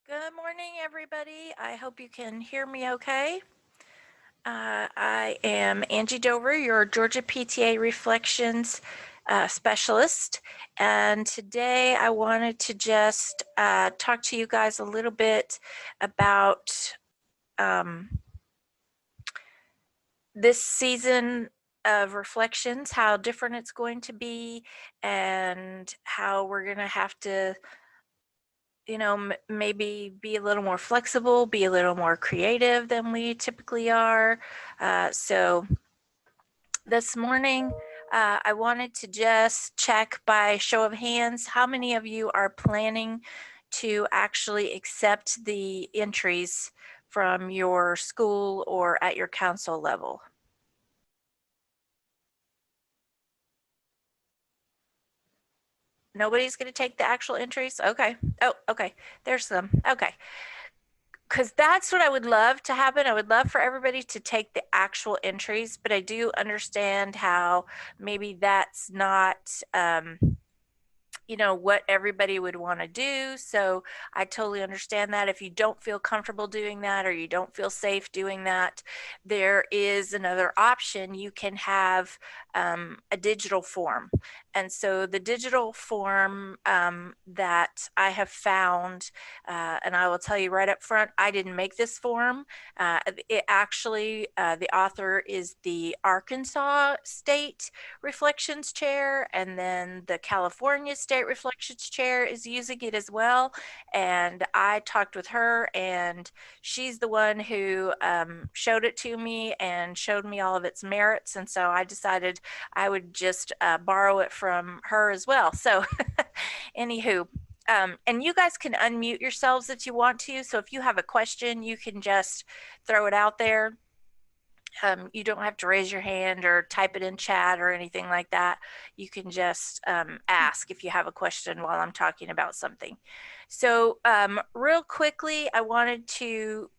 Good morning, everybody. I hope you can hear me okay. I am Angie Dover, your Georgia PTA Reflections specialist. And today I wanted to just talk to you guys a little bit about this season of reflections, how different it's going to be, and how we're going to have to maybe be a little more flexible, be a little more creative than we typically are. So this morning, I wanted to just check by show of hands, how many of you are planning to actually accept the entries from your school or at your council level? Nobody's going to take the actual entries? Okay. Oh, okay. There's some. Okay. Because that's what I would love to happen. I would love for everybody to take the actual entries, but I do understand how maybe that's not what everybody would want to do. So I totally understand that. If you don't feel comfortable doing that or you don't feel safe doing that, there is another option. You can have a digital form. And so the digital form that I have found, and I will tell you right up front, I didn't make this form. It actually, the author is the Arkansas State Reflections Chair, and then the California State Reflections Chair is using it as well. And I talked with her, and she's the one who showed it to me and showed me all of its merits. And so I decided I would just borrow it from her as well. So, anywho, and you guys can unmute yourselves if you want to. So if you have a question, you can just throw it out there. You don't have to raise your hand or type it in chat or anything like that. You can just ask if you have a question while I'm talking about something. So real quickly, I wanted to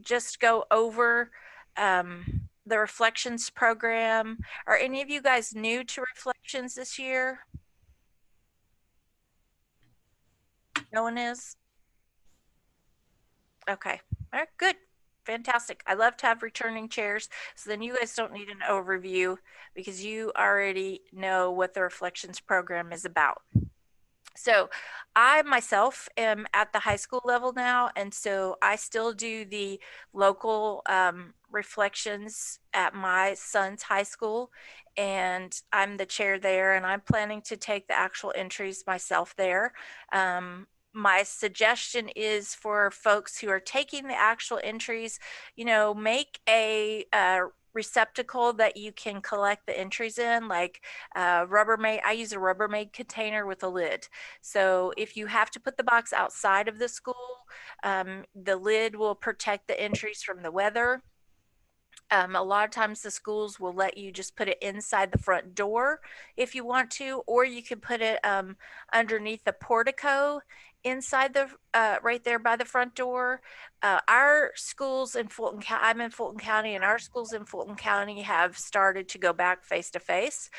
just go over the Reflections program. Are any of you guys new to Reflections this year? No one is? Okay. All right, good. Fantastic. I love to have returning chairs. So then you guys don't need an overview because you already know what the Reflections program is about. So I myself am at the high school level now, and so I still do the local reflections at my son's high school, and I'm the chair there, and I'm planning to take the actual entries myself there. My suggestion is for folks who are taking the actual entries, make a receptacle that you can collect the entries in, like Rubbermaid. I use a Rubbermaid container with a lid. So if you have to put the box outside of the school, the lid will protect the entries from the weather. A lot of times the schools will let you just put it inside the front door if you want to, or you can put it underneath the portico inside the right there by the front door. Our schools in Fulton County, I'm in Fulton County, and our schools in Fulton County have started to go back face to face.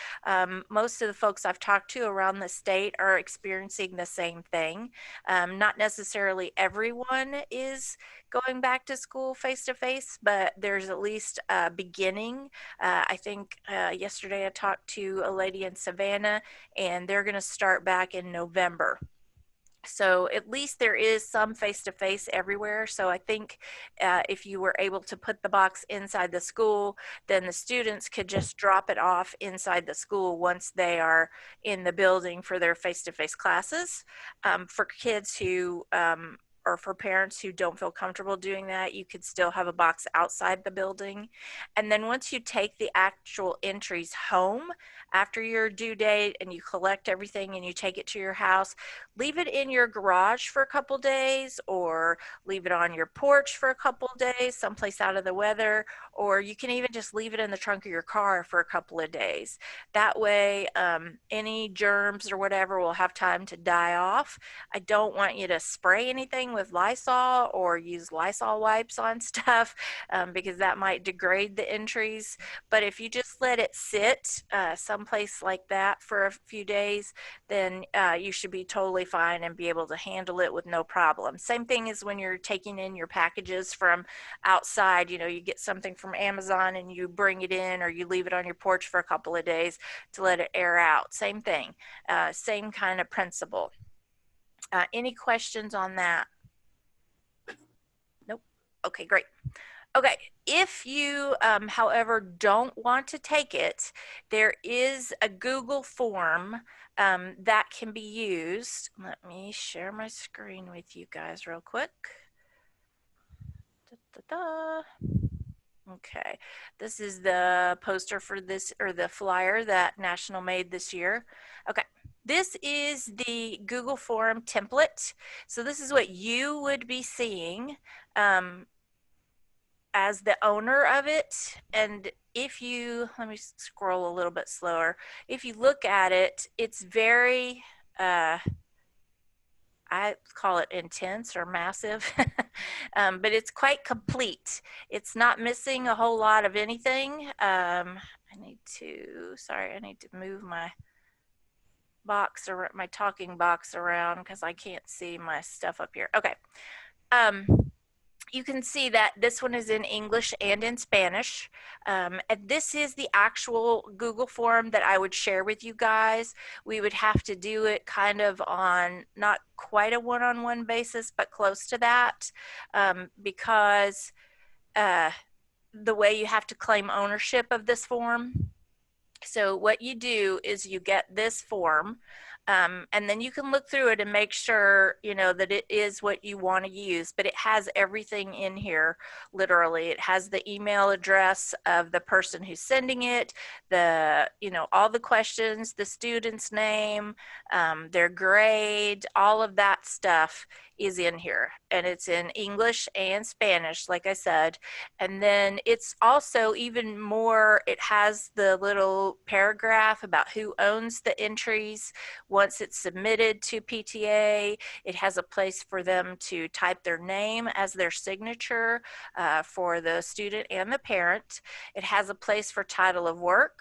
Most of the folks I've talked to around the state are experiencing the same thing. Not necessarily everyone is going back to school face to face, but there's at least a beginning. I think yesterday I talked to a lady in Savannah, and they're going to start back in November. So at least there is some face-to-face everywhere. So I think if you were able to put the box inside the school, then the students could just drop it off inside the school once they are in the building for their face-to-face classes. For kids who or for parents who don't feel comfortable doing that, you could still have a box outside the building. And then once you take the actual entries home after your due date and you collect everything and you take it to your house, leave it in your garage for a couple days, or leave it on your porch for a couple days, someplace out of the weather, or you can even just leave it in the trunk of your car for a couple of days. That way, any germs or whatever will have time to die off. I don't want you to spray anything with Lysol or use Lysol wipes on stuff because that might degrade the entries. But if you just let it sit someplace like that for a few days, then you should be totally fine and be able to handle it with no problem. Same thing as when you're taking in your packages from outside. You get something from Amazon and you bring it in, or you leave it on your porch for a couple of days to let it air out. Same thing, same kind of principle. Any questions on that? Nope. Okay, great. Okay, if you, however, don't want to take it, there is a Google form that can be used. Let me share my screen with you guys real quick. Da, da, da. Okay, this is the poster for this, or the flyer that National made this year. Okay, this is the Google form template. So this is what you would be seeing as the owner of it. And if you, let me scroll a little bit slower. If you look at it, it's very, I call it intense or massive, but it's quite complete. It's not missing a whole lot of anything. I need to move my box or my talking box around because I can't see my stuff up here. Okay. Um, you can see that this one is in English and in Spanish. And this is the actual Google form that I would share with you guys. We would have to do it kind of on not quite a one-on-one basis, but close to that, because the way you have to claim ownership of this form. So what you do is you get this form, and then you can look through it and make sure, you know, that it is what you want to use, but it has everything in here. Literally, it has the email address of the person who's sending it, the, you know, all the questions, the student's name, their grade, all of that stuff is in here, and it's in English and Spanish, like I said. And then it's also even more, it has the little paragraph about who owns the entries once it's submitted to PTA. It has a place for them to type their name as their signature, for the student and the parent. It has a place for title of work.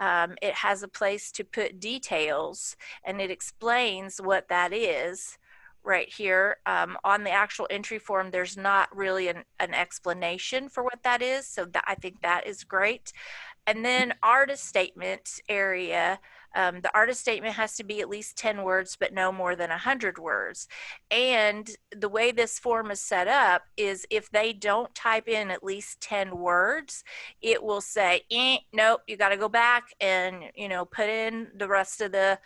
It has a place to put details, and it explains what that is right here. On the actual entry form, there's not really an explanation for what that is. So I think that is great. And then artist statement area. The artist statement has to be at least 10 words, but no more than 100 words. And the way this form is set up is if they don't type in at least 10 words, it will say, nope, you got to go back and, you know, put in the rest of the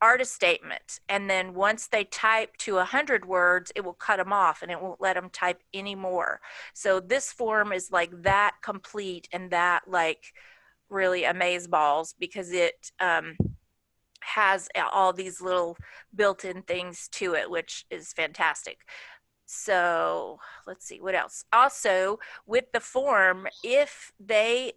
artist statement. And then once they type to 100 words, it will cut them off and it won't let them type anymore. So this form is like that complete and that like really amazeballs, because it has all these little built-in things to it, which is fantastic. So let's see what else. Also, with the form, if they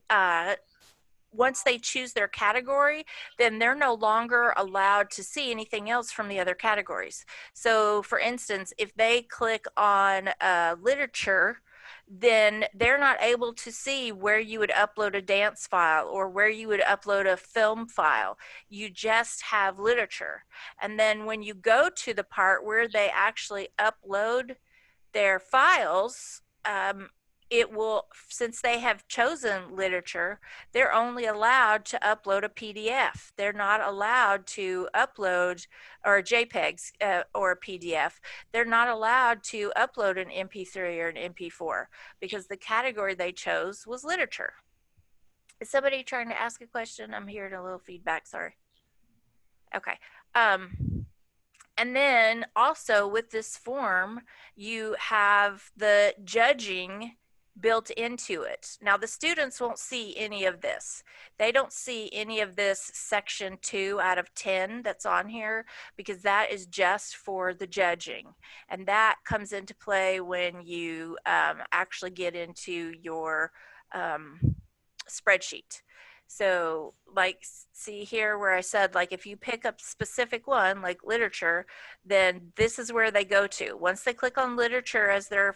once they choose their category, then they're no longer allowed to see anything else from the other categories. So for instance, if they click on literature, then they're not able to see where you would upload a dance file or where you would upload a film file. You just have literature. And then when you go to the part where they actually upload their files, it will, since they have chosen literature, they're only allowed to upload a PDF. They're not allowed to upload, or JPEGs, or a PDF. They're not allowed to upload an MP3 or an MP4 because the category they chose was literature. Is somebody trying to ask a question? I'm hearing a little feedback, sorry. Okay. And then also with this form, you have the judging built into it. Now the students won't see any of this. They don't see any of this section 2 out of 10 that's on here, because that is just for the judging. And that comes into play when you actually get into your spreadsheet. So like, see here where I said, like, if you pick a specific one, like literature, then this is where they go to. Once they click on literature as their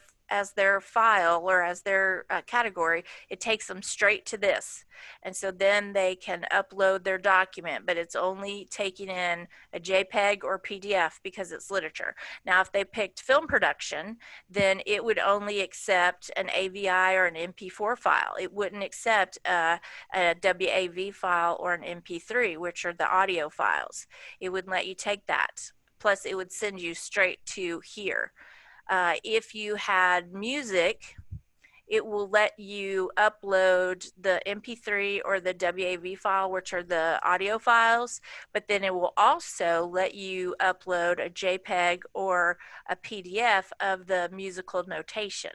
file or as their category, it takes them straight to this. And so then they can upload their document, but it's only taking in a JPEG or PDF because it's literature. Now, if they picked film production, then it would only accept an AVI or an MP4 file. It wouldn't accept a WAV file or an MP3, which are the audio files. It wouldn't let you take that. Plus, it would send you straight to here. If you had music, it will let you upload the MP3 or the WAV file, which are the audio files, but then it will also let you upload a JPEG or a PDF of the musical notation.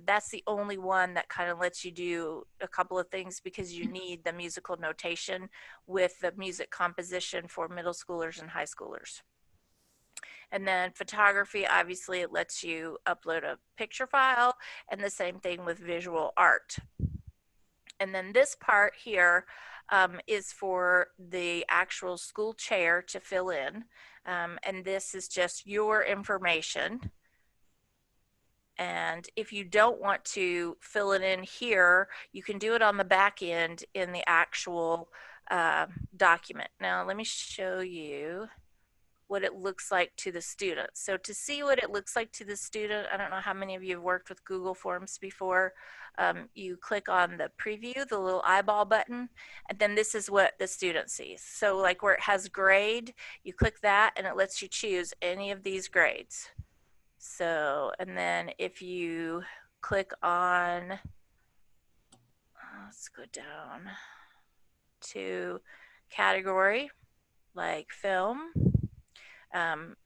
That's the only one that kind of lets you do a couple of things, because you need the musical notation with the music composition for middle schoolers and high schoolers. And then photography, obviously it lets you upload a picture file, and the same thing with visual art. And then this part here is for the actual school chair to fill in. And this is just your information. And if you don't want to fill it in here, you can do it on the back end in the actual document. Now let me show you what it looks like to the student. So to see what it looks like to the student, I don't know how many of you have worked with Google Forms before. You click on the preview, the little eyeball button, and then this is what the student sees. So like where it has grade, you click that and it lets you choose any of these grades. So, and then if you click on, let's go down to category, like film.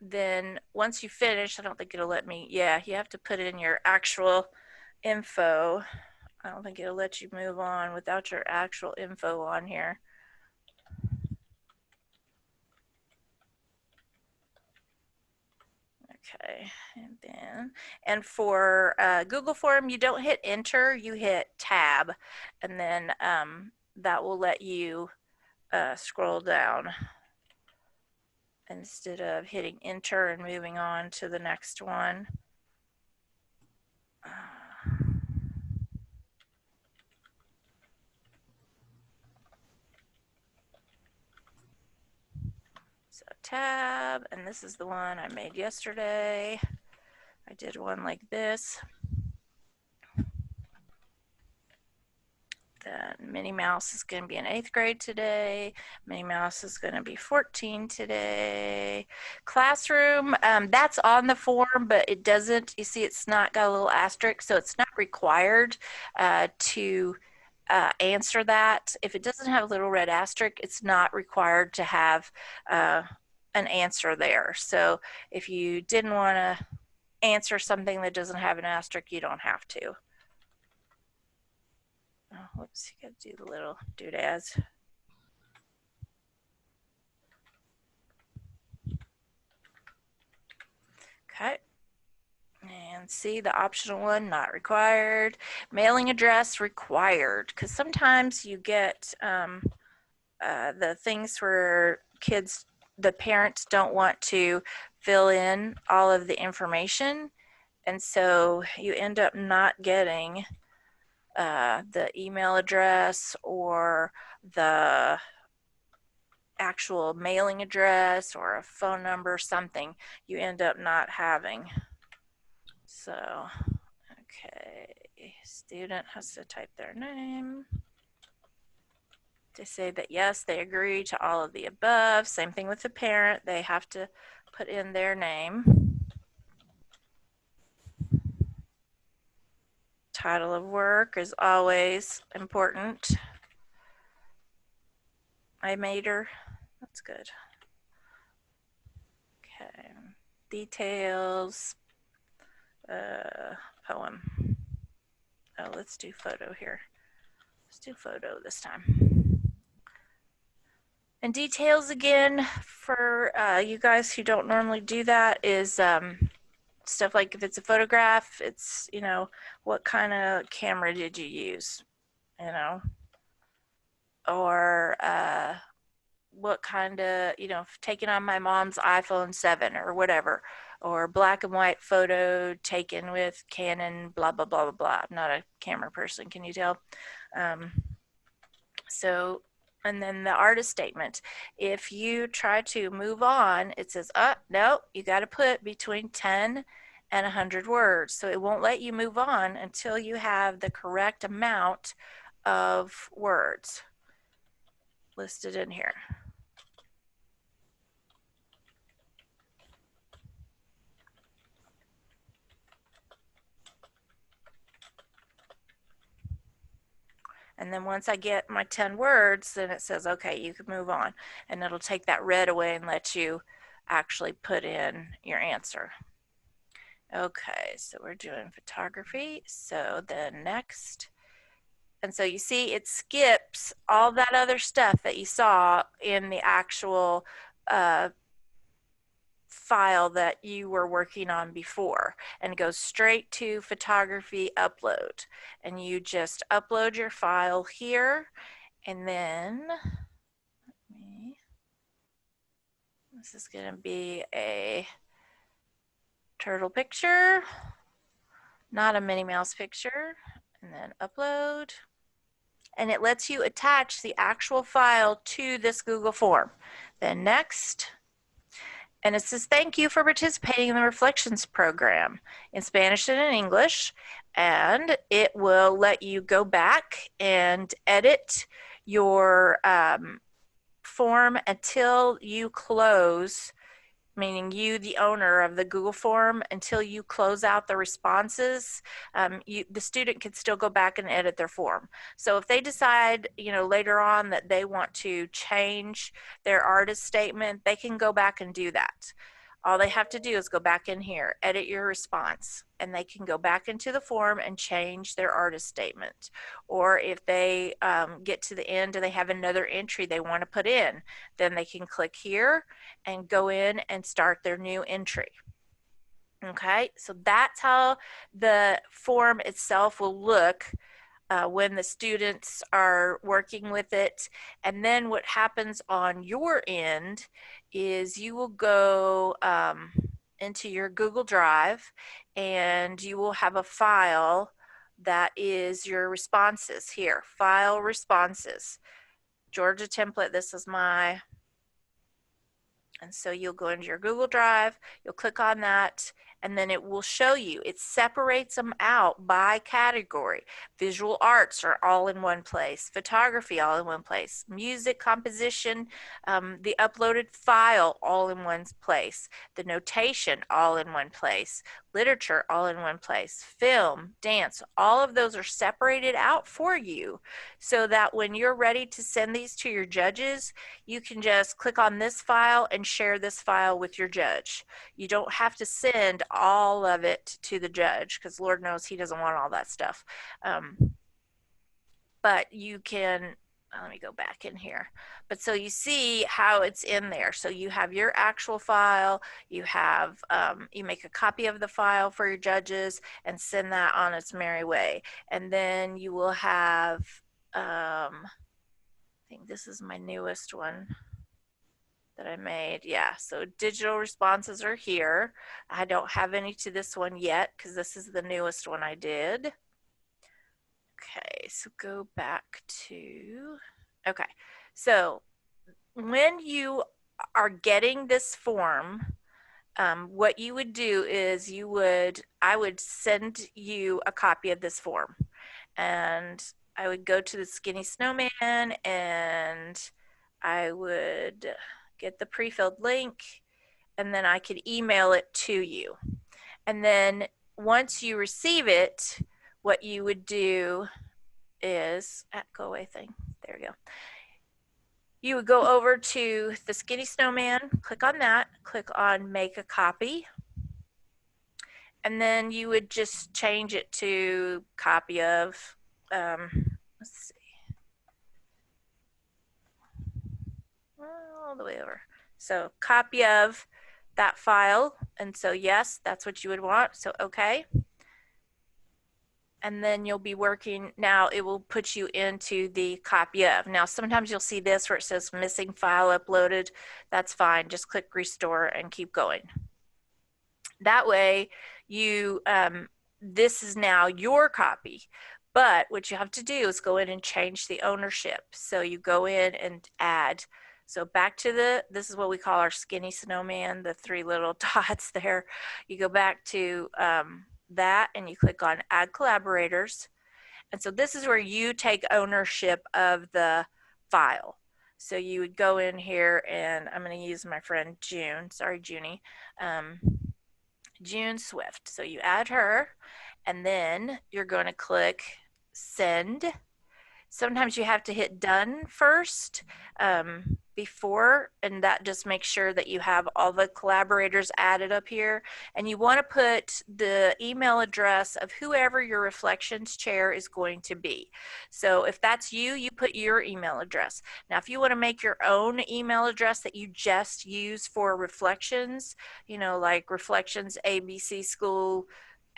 Then once you finish, I don't think it'll let me, yeah, you have to put in your actual info. I don't think it'll let you move on without your actual info on here. Okay, and for Google Form, you don't hit enter, you hit tab, and then that will let you scroll down instead of hitting enter and moving on to the next one. So tab, and this is the one I made yesterday. I did one like this. Then Minnie Mouse is going to be in 8th grade today. Minnie Mouse is going to be 14 today. Classroom, that's on the form, but it doesn't, you see it's not got a little asterisk, so it's not required to answer that. If it doesn't have a little red asterisk, it's not required to have an answer there. So if you didn't want to answer something that doesn't have an asterisk, you don't have to. Oh, whoops, you got to do the little doodads. Okay. And see the optional one, not required. Mailing address required, because sometimes you get the things where kids, the parents don't want to fill in all of the information. And so you end up not getting the email address or the actual mailing address or a phone number, something you end up not having. So, okay, student has to type their name to say that yes, they agree to all of the above. Same thing with the parent, they have to put in their name. Title of work is always important. I made her, that's good. Okay, details, poem. Oh, let's do photo here. Let's do photo this time. And details again for you guys who don't normally do that is stuff like if it's a photograph, it's, you know, what kind of camera did you use, you know, or what kind of, you know, taken on my mom's iPhone 7 or whatever, or black and white photo taken with Canon, blah, blah, blah, blah, blah. I'm not a camera person, can you tell? So, and then the artist statement. If you try to move on, it says, no, you got to put between 10 and 100 words. So it won't let you move on until you have the correct amount of words listed in here. And then once I get my 10 words, then it says, okay, you can move on. And it'll take that red away and let you actually put in your answer. Okay, so we're doing photography. So then next, and so you see it skips all that other stuff that you saw in the actual file that you were working on before, and goes straight to photography upload. And you just upload your file here, and then this is going to be a turtle picture, not a Minnie Mouse picture, and then upload. and it lets you attach the actual file to this Google form. Then next. And it says, thank you for participating in the Reflections program in Spanish and in English. And it will let you go back and edit your form until you close, meaning you, the owner of the Google form, until you close out the responses. The student can still go back and edit their form. So if they decide, later on that they want to change their artist statement, they can go back and do that. All they have to do is go back in here, edit your response, and they can go back into the form and change their artist statement. Or if they get to the end and they have another entry they want to put in, then they can click here and go in and start their new entry. Okay, so that's how the form itself will look when the students are working with it. And then what happens on your end is you will go into your Google Drive and you will have a file that is your responses here. File responses. Georgia template, this is my, and so you'll go into your Google Drive, you'll click on that, and then it will show you. It separates them out by category. Visual arts are all in one place. Photography all in one place. Music, composition, the uploaded file all in one place. The notation all in one place. Literature all in one place. Film, dance, all of those are separated out for you so that when you're ready to send these to your judges, you can just click on this file and share this file with your judge. You don't have to send all of it to the judge because Lord knows he doesn't want all that stuff. But you can, let me go back in here. But so you see how it's in there. So you have your actual file, you have, you make a copy of the file for your judges and send that on its merry way. And then you will have, I think this is my newest one that I made. Yeah, so digital responses are here. I don't have any to this one yet because this is the newest one I did. Okay, so go back to, okay, so when you are getting this form, what you would do is I would send you a copy of this form, and I would go to the Skinny Snowman and I would get the pre-filled link, and then I could email it to you. And then once you receive it, what you would do is, go away thing, there we go. You would go over to the Skinny Snowman, click on that, click on make a copy, and then you would just change it to copy of, let's see, all the way over. So copy of that file, and so yes, that's what you would want, so okay. And then you'll be working, now it will put you into the copy of. Now sometimes you'll see this where it says missing file uploaded. That's fine, just click restore and keep going. That way you, this is now your copy. But what you have to do is go in and change the ownership. So you go in and add. So back to this is what we call our Skinny Snowman, the 3 little dots there. You go back to that and you click on add collaborators. And so this is where you take ownership of the file. So you would go in here, and I'm going to use my friend June, sorry Junie, June Swift. So you add her, and then you're going to click send. Sometimes you have to hit done first before, and that just makes sure that you have all the collaborators added up here. And you want to put the email address of whoever your reflections chair is going to be. So if that's you, you put your email address. Now if you want to make your own email address that you just use for reflections, like reflections ABC school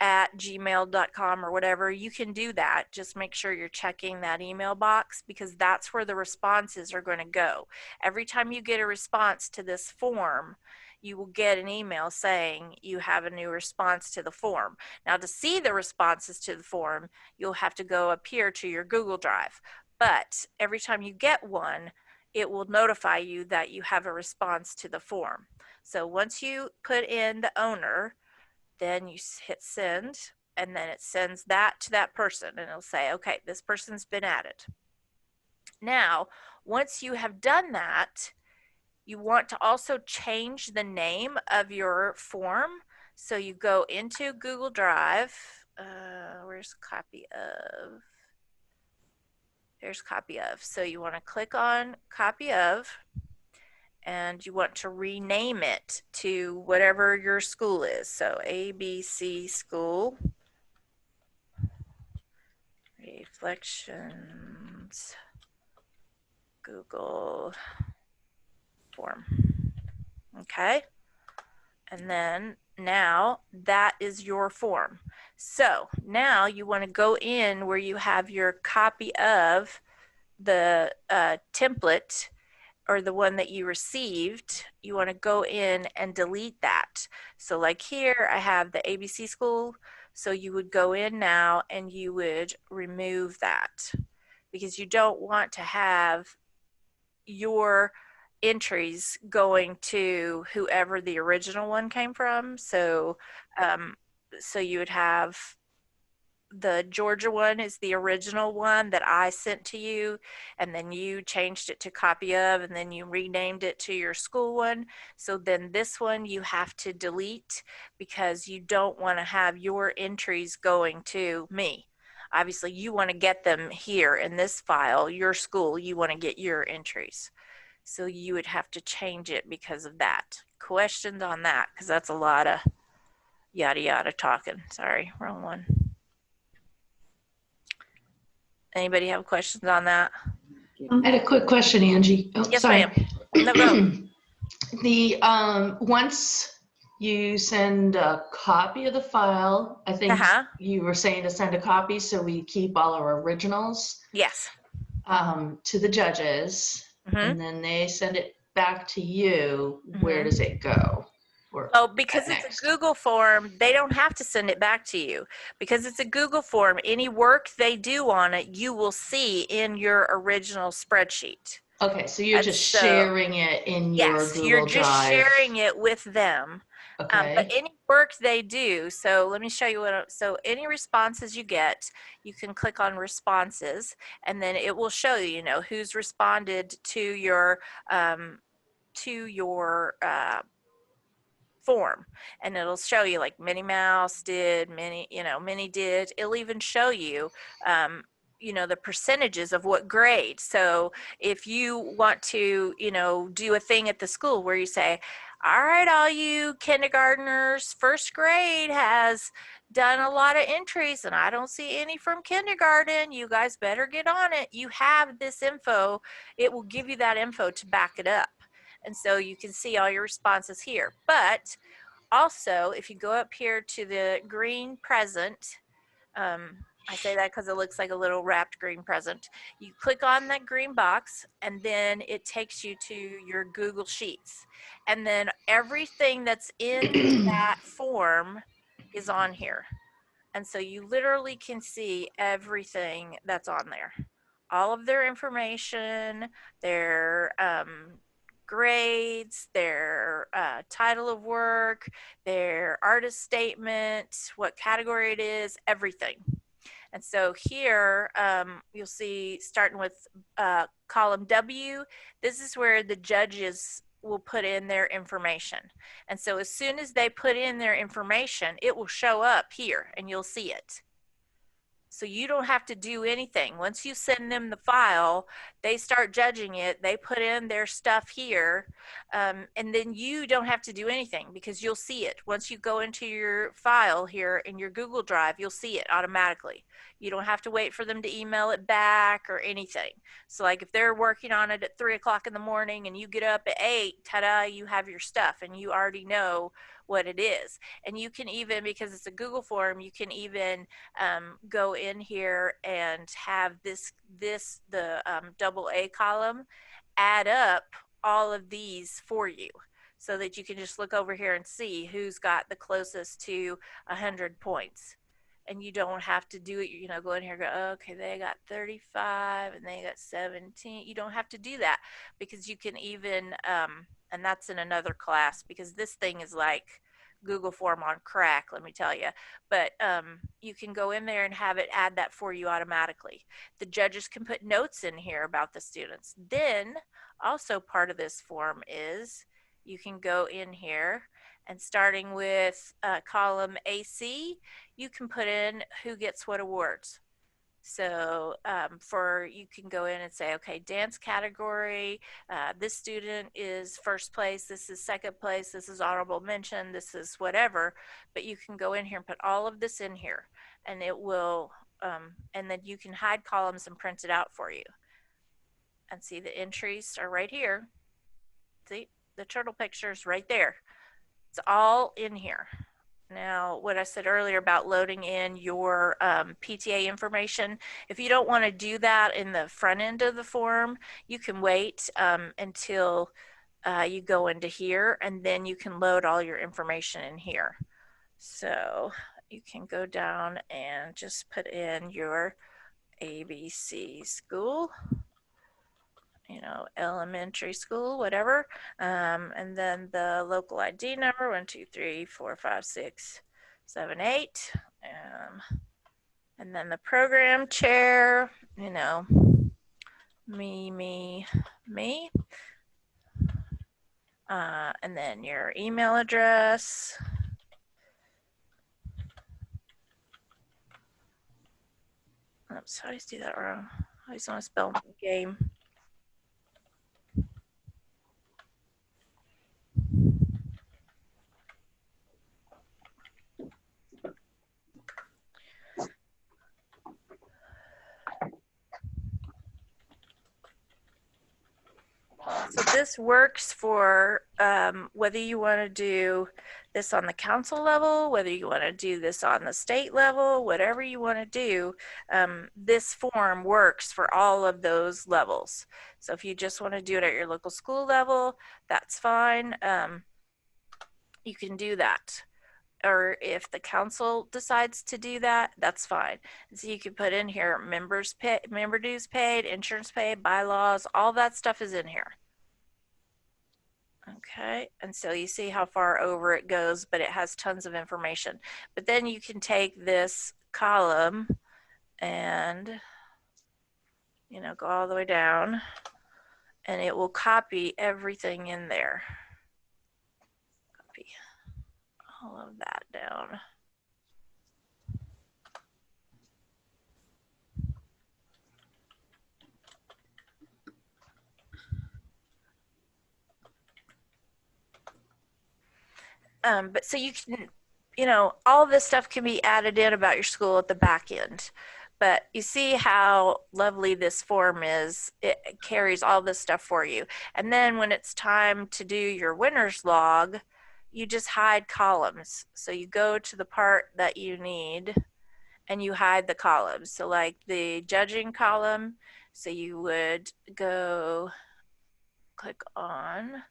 at gmail.com or whatever, you can do that. Just make sure you're checking that email box, because that's where the responses are going to go. Every time you get a response to this form, you will get an email saying you have a new response to the form. Now to see the responses to the form, you'll have to go up here to your Google Drive. but every time you get one, it will notify you that you have a response to the form. So once you put in the owner, then you hit send, and then it sends that to that person, and it'll say, okay, this person's been added. Now, once you have done that, you want to also change the name of your form. So you go into Google Drive. Where's copy of? There's copy of. So you want to click on copy of, and you want to rename it to whatever your school is. So ABC School Reflections Google Form. Okay. And then now that is your form. So now you want to go in where you have your copy of the template, or the one that you received. You want to go in and delete that. So like here, I have the ABC School. So you would go in now and you would remove that, because you don't want to have your entries going to whoever the original one came from. So so you would have the Georgia one is the original one that I sent to you, and then you changed it to copy of, and then you renamed it to your school one. So then this one you have to delete, because you don't want to have your entries going to me. Obviously, you want to get them here in this file, your school, you want to get your entries. So you would have to change it because of that. Questions on that? Because that's a lot of yada yada talking. Sorry, wrong one. Anybody have questions on that? I had a quick question, Angie. Oh, Yes, sorry. ma'am. No, go. The once you send a copy of the file, I think you were saying to send a copy so we keep all our originals. Yes. To the judges, and then they send it back to you. Where does it go? Oh, because it's a Google form, they don't have to send it back to you. Because it's a Google form, any work they do on it, you will see in your original spreadsheet. Okay, so you're just sharing it in your Google Drive. Yes, you're just sharing it with them. Okay. But any work they do, so let me show you so any responses you get, you can click on responses, and then it will show you, who's responded to your form, and it'll show you like Minnie Mouse did, Minnie did. It'll even show you the percentages of what grade. So if you want to do a thing at the school where you say, all right, all you kindergartners, first grade has done a lot of entries and I don't see any from kindergarten, you guys better get on it. You have this info. It will give you that info to back it up. And so you can see all your responses here. But also, if you go up here to the green present, I say that because it looks like a little wrapped green present. You click on that green box, and then it takes you to your Google Sheets. And then everything that's in that form is on here. And so you literally can see everything that's on there. All of their information, their grades, their title of work, their artist statement, what category it is, everything. And so here you'll see, starting with column W, this is where the judges will put in their information. And so as soon as they put in their information, it will show up here and you'll see it. So you don't have to do anything. Once you send them the file, they start judging it. They put in their stuff here, and then you don't have to do anything because you'll see it. Once you go into your file here in your Google Drive, you'll see it automatically. You don't have to wait for them to email it back or anything. So like if they're working on it at 3 o'clock in the morning and you get up at 8, ta-da, you have your stuff and you already know what it is. And you can even, because it's a Google form, you can even go in here and have the double A column add up all of these for you, so that you can just look over here and see who's got the closest to 100 points. and you don't have to do it, go in here and go, okay, they got 35 and they got 17. You don't have to do that, because you can even, and that's in another class, because this thing is like Google form on crack, let me tell you. But you can go in there and have it add that for you automatically. The judges can put notes in here about the students. Then also part of this form is you can go in here, and starting with column AC, you can put in who gets what awards. So you can go in and say, okay, dance category, this student is first place, this is second place, this is honorable mention, this is whatever. But you can go in here and put all of this in here, and it will, and then you can hide columns and print it out for you. And see, the entries are right here. See, the turtle picture is right there. It's all in here. Now, what I said earlier about loading in your PTA information, if you don't want to do that in the front end of the form, you can wait until you go into here, and then you can load all your information in here. So you can go down and just put in your ABC school, elementary school, whatever. And then the local ID number, 1, 2, 3, 4, 5, 6, 7, 8. And then the program chair, me. And then your email address. Oops, I always do that wrong. I always want to spell game. So this works for whether you want to do this on the council level, whether you want to do this on the state level, whatever you want to do, this form works for all of those levels. So if you just want to do it at your local school level, that's fine. You can do that. Or if the council decides to do that, that's fine. So you can put in here member dues paid, insurance paid, bylaws, all that stuff is in here. Okay, and so you see how far over it goes, but it has tons of information. But then you can take this column and, go all the way down, and it will copy everything in there. Copy all of that down. But so you can, all this stuff can be added in about your school at the back end. But you see how lovely this form is. It carries all this stuff for you. And then when it's time to do your winner's log, you just hide columns. So you go to the part that you need and you hide the columns. So like the judging column, so you would go click on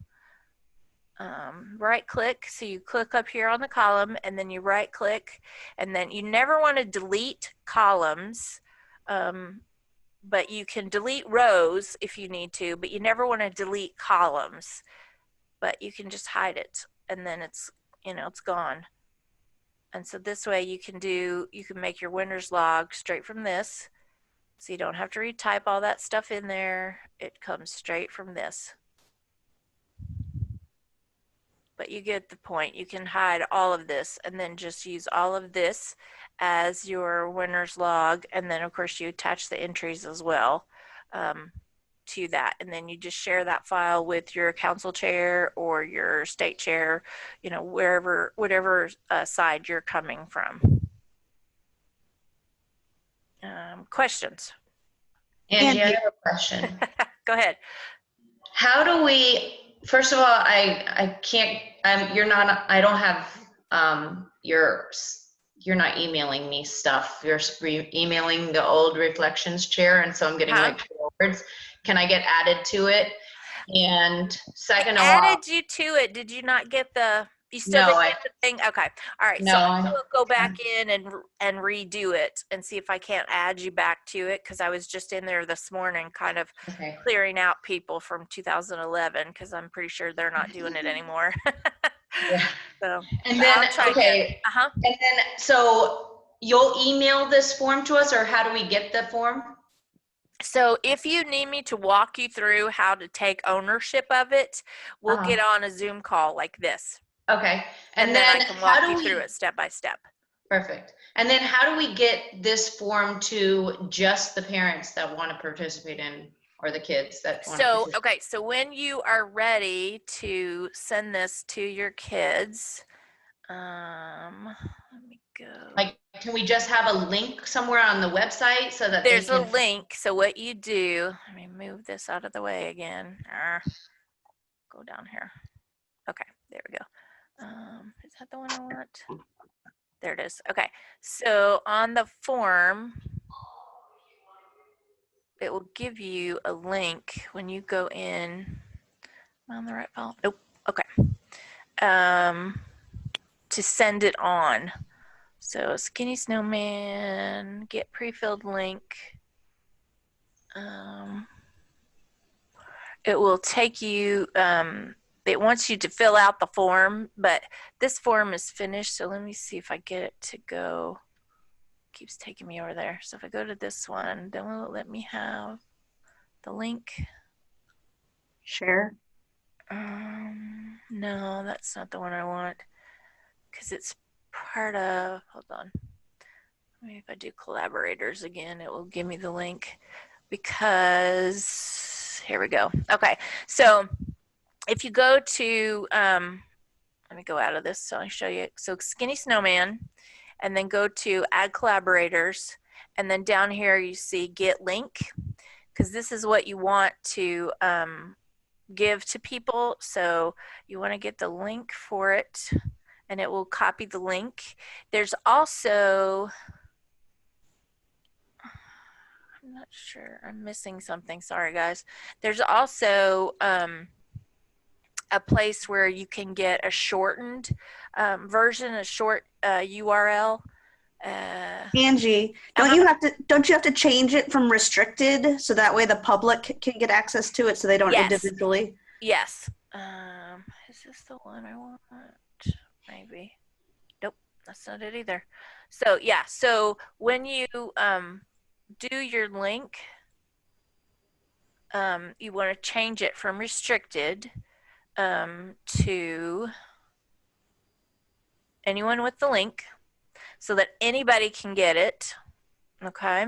right click, so you click up here on the column, and then you right click, and then you never want to delete columns, but you can delete rows if you need to, but you never want to delete columns, but you can just hide it, and then it's it's gone. And so this way you can make your winner's log straight from this, so you don't have to retype all that stuff in there. It comes straight from this. But you get the point. You can hide all of this and then just use all of this as your winner's log. And then of course you attach the entries as well to that. And then you just share that file with your council chair or your state chair, whatever side you're coming from. Questions? Angie, I have a question. Go ahead. How do we, first of all, I can't, I don't have, you're not emailing me stuff. You're emailing the old reflections chair. And so I'm getting like words. Can I get added to it? And second of all, I added you to it. Did you not get the You still No, didn't get the thing? Okay. All right. So I no. will go back in and redo it and see if I can't add you back to it, because I was just in there this morning kind of Okay. clearing out people from 2011, because I'm pretty sure they're not doing it anymore. Yeah. So And but then, I'll try again. okay. Uh-huh. And then, so you'll email this form to us, or how do we get the form? So if you need me to walk you through how to take ownership of it, we'll get on a Zoom call like this. Okay. And then I can walk you through it step by step. Perfect. And then how do we get this form to just the parents that want to participate in, or the kids that want to So, participate? okay, so when you are ready to send this to your kids, let me go. Like, can we just have a link somewhere on the website so that they There's a can? link. So what you do, let me move this out of the way again. Go down here. Okay, there we go. Is that the one I want? There it is. Okay, so on the form, it will give you a link when you go in. Am I on the right file? Nope. Okay. To send it on. So Skinny Snowman, get pre-filled link. It will take you, it wants you to fill out the form, but this form is finished. So let me see if I get it to go. It keeps taking me over there. So if I go to this one, then will it let me have the link? Share. No, that's not the one I want, because it's part of, hold on. Maybe if I do collaborators again, it will give me the link, because here we go. Okay, so if you go to, let me go out of this so I show you. So Skinny Snowman, and then go to add collaborators, and then down here you see get link, because this is what you want to give to people. So you want to get the link for it, and it will copy the link. There's also, I'm not sure, I'm missing something. Sorry, guys. There's also a place where you can get a shortened version, a short URL. Angie, don't you have to change it from restricted so that way the public can get access to it so they don't individually? Yes. Is this the one I want? Maybe. Nope, that's not it either. So yeah, so when you do your link, you want to change it from restricted to anyone with the link, so that anybody can get it. Okay,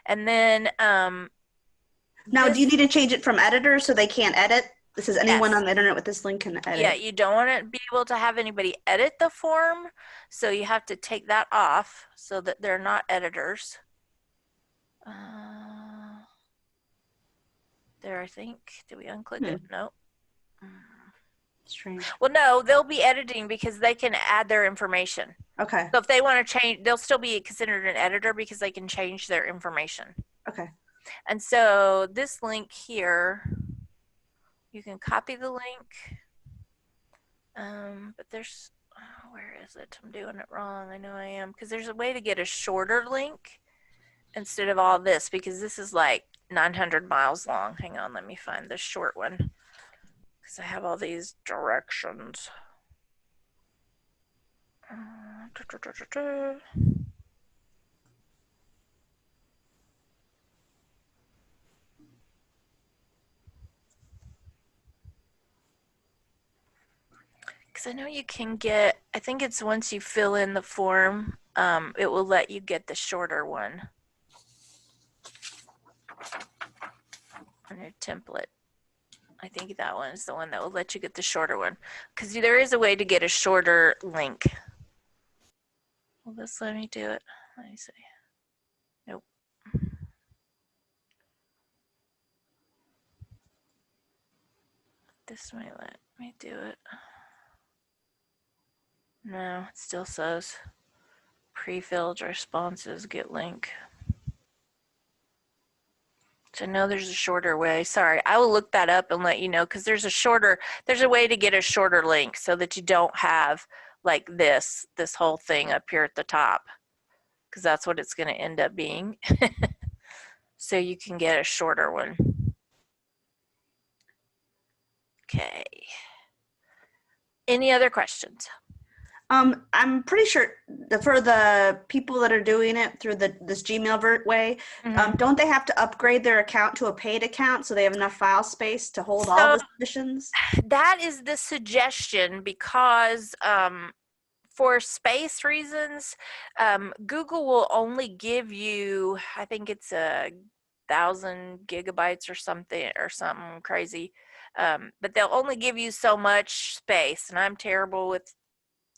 and then now, do you need to change it from editor so they can't edit? This is anyone on the internet with this link can edit. Yeah, you don't want to be able to have anybody edit the form, so you have to take that off so that they're not editors. There, I think. Did we unclick it? No. Strange. Well, no, they'll be editing because they can add their information. Okay. So if they want to change, they'll still be considered an editor because they can change their information. Okay. And so this link here, you can copy the link. But there's, where is it? I'm doing it wrong. I know I am, because there's a way to get a shorter link instead of all this, because this is like 900 miles long. Hang on, let me find the short one, because I have all these directions. Because I know you can get, I think it's once you fill in the form, it will let you get the shorter one on your template. I think that one is the one that will let you get the shorter one, because there is a way to get a shorter link. Will this let me do it? Let me see. Nope. This might let me do it. No, it still says pre-filled responses, get link. So no, there's a shorter way. Sorry, I will look that up and let you know, because there's a way to get a shorter link so that you don't have like this whole thing up here at the top, because that's what it's going to end up being. So you can get a shorter one. Okay. Any other questions? I'm pretty sure for the people that are doing it through this Gmail way, don't they have to upgrade their account to a paid account so they have enough file space to hold all the submissions? That is the suggestion, because for space reasons, Google will only give you, I think it's 1,000 gigabytes or something crazy. But they'll only give you so much space, and I'm terrible with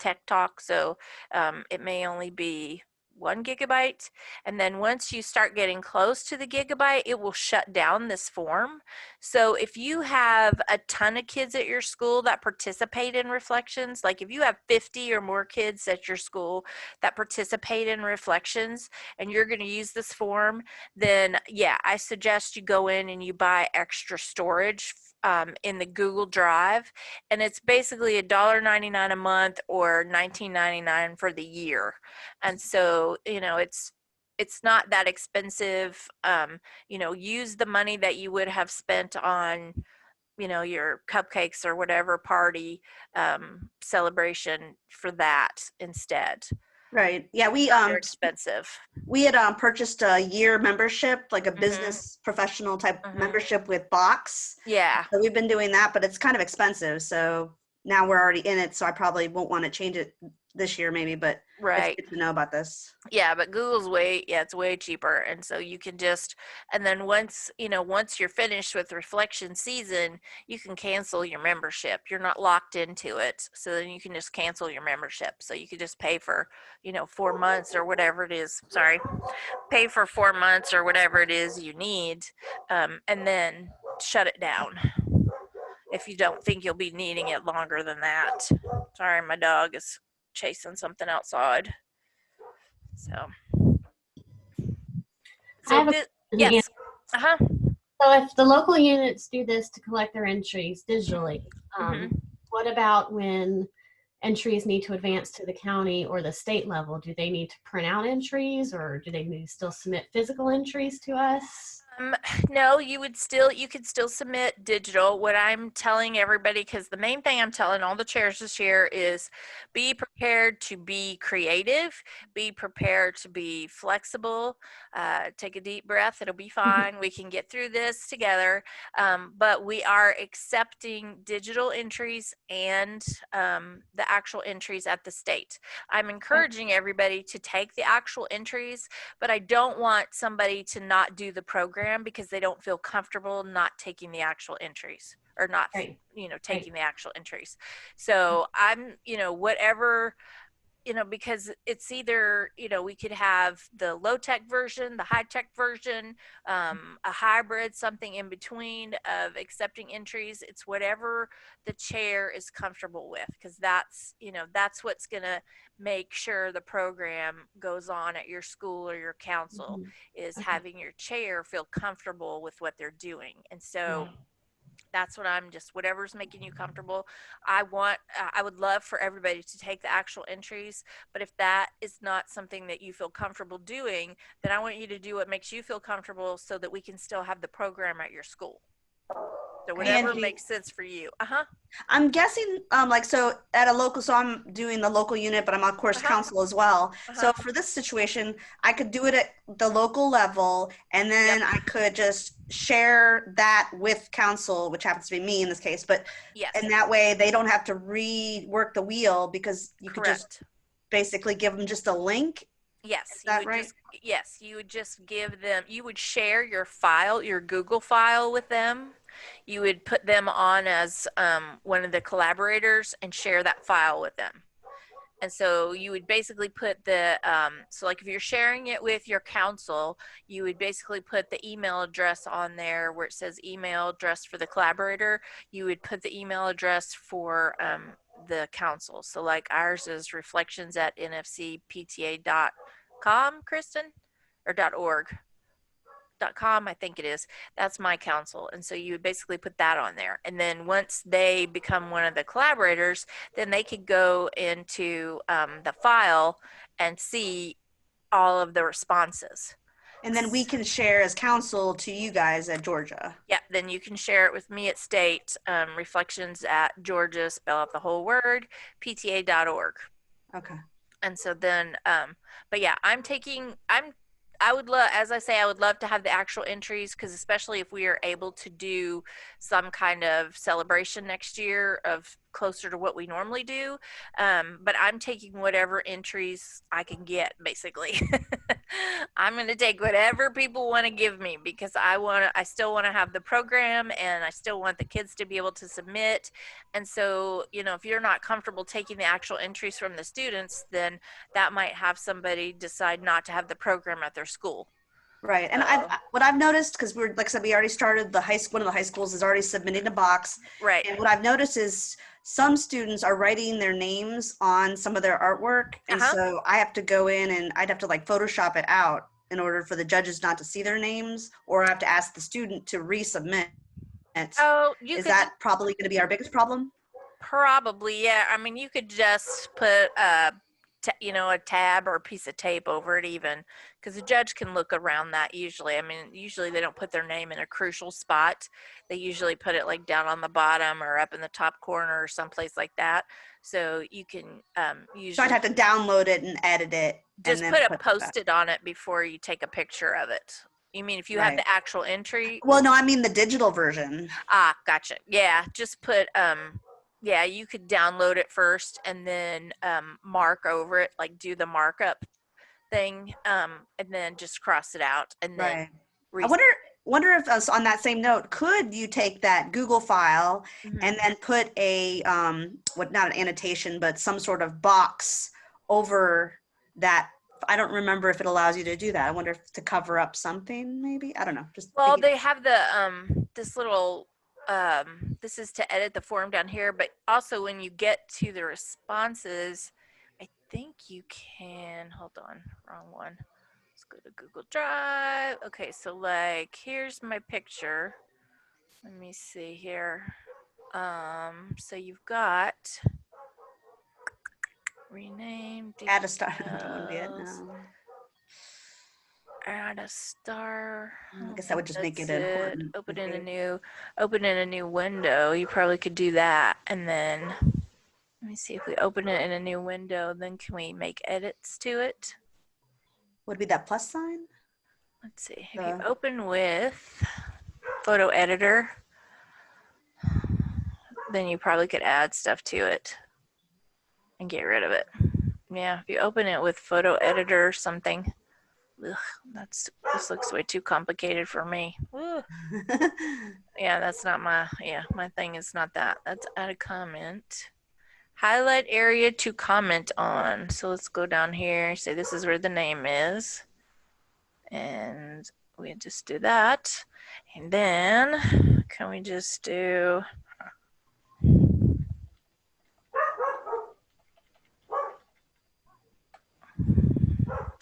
tech talk, so it may only be 1 gigabyte. And then once you start getting close to the gigabyte, it will shut down this form. So if you have a ton of kids at your school that participate in reflections, like if you have 50 or more kids at your school that participate in reflections and you're going to use this form, then yeah, I suggest you go in and you buy extra storage in the Google Drive, and it's basically $1.99 a month or $19.99 for the year. And so, it's not that expensive. Use the money that you would have spent on, your cupcakes or whatever party celebration for that instead. Right. Yeah, They're expensive. We had purchased a year membership, like a business professional type membership with Box. Yeah. So we've been doing that, but it's kind of expensive. So now we're already in it, so I probably won't want to change it this year maybe, but Right. it's good to know about this. Yeah, but Google's it's way cheaper. And so you can and then once you're finished with reflection season, you can cancel your membership. You're not locked into it. So then you can just cancel your membership. So you could just pay for, 4 months or whatever it is. Sorry. Pay for 4 months or whatever it is you need, and then shut it down if you don't think you'll be needing it longer than that. Sorry, my dog is chasing something outside. So I have yes. So if the local units do this to collect their entries digitally, what about when entries need to advance to the county or the state level? Do they need to print out entries, or do they need to still submit physical entries to us? No, you could still submit digital. What I'm telling everybody, because the main thing I'm telling all the chairs this year is be prepared to be creative, be prepared to be flexible, take a deep breath, it'll be fine. We can get through this together. But we are accepting digital entries and the actual entries at the state. I'm encouraging everybody to take the actual entries, but I don't want somebody to not do the program because they don't feel comfortable not taking the actual entries or not, taking the actual entries. So I'm, whatever, because it's either, we could have the low tech version, the high tech version, a hybrid, something in between of accepting entries. It's whatever the chair is comfortable with, because that's what's going to make sure the program goes on at your school or your council, is having your chair feel comfortable with what they're doing. And so that's what whatever's making you comfortable. I would love for everybody to take the actual entries, but if that is not something that you feel comfortable doing, then I want you to do what makes you feel comfortable so that we can still have the program at your school. So whatever Angie, makes sense for you. I'm guessing, so at a local, so I'm doing the local unit, but I'm of course council as well. So for this situation, I could do it at the local level, and then I could just share that with council, which happens to be me in this case. But and that way they don't have to rework the wheel, because you could just basically give them just a link. Yes, is that right? You would just give them, you would share your file, your Google file with them. You would put them on as one of the collaborators and share that file with them. And so you would basically put so like if you're sharing it with your council, you would basically put the email address on there where it says email address for the collaborator. You would put the email address for the council. So like ours is reflections@nfcpta.com, Kristen, or .org. council.com, I think it is. That's my council. And so you would basically put that on there. And then once they become one of the collaborators, then they could go into the file and see all of the responses. And then we can share as council to you guys at Georgia. Yeah, then you can share it with me at State, reflections at Georgia, spell out the whole word, pta.org. Okay. And so then, but yeah, I would love, as I say, I would love to have the actual entries, because especially if we are able to do some kind of celebration next year of closer to what we normally do. But I'm taking whatever entries I can get, basically. I'm going to take whatever people want to give me, because I still want to have the program, and I still want the kids to be able to submit. And so, if you're not comfortable taking the actual entries from the students, then that might have somebody decide not to have the program at their school. Right. And what I've noticed, because like I said, we already started one of the high schools is already submitting a box. Right. And what I've noticed is some students are writing their names on some of their artwork. And so I have to go in and I'd have to like Photoshop it out in order for the judges not to see their names, or I have to ask the student to resubmit. Oh, is that probably going to be our biggest problem? Probably, yeah. I mean, you could just put a tab or a piece of tape over it, even, because the judge can look around that usually. I mean, usually they don't put their name in a crucial spot. They usually put it like down on the bottom or up in the top corner or someplace like that. So you can usually. So I'd have to download it and edit it. Just and then put a post-it on it before you take a picture of it. You mean if you have the actual entry? Well, no, I mean the digital version. Ah, gotcha. Yeah, just put yeah, you could download it first and then mark over it, like do the markup thing, and then just cross it out and then I wonder if on that same note, could you take that Google file and then put a not an annotation, but some sort of box over that? I don't remember if it allows you to do that. I wonder if to cover up something, maybe. I don't know. Well, they have the this little this is to edit the form down here, but also when you get to the responses, I think you can, hold on, wrong one. Let's go to Google Drive. Okay, so like here's my picture. Let me see here. So you've got rename details. Add a star. That wouldn't be it. No. Add a star. I guess that would just make it important. Open in a new window. You probably could do that, and then let me see if we open it in a new window. Then can we make edits to it? Would it be that plus sign? Let's see. If you open with photo editor, then you probably could add stuff to it and get rid of it. Yeah, if you open it with photo editor or something. Ugh, this looks way too complicated for me. Yeah, that's not my thing is not that. That's add a comment. Highlight area to comment on. So let's go down here, say this is where the name is. And we just do that. And then can we just do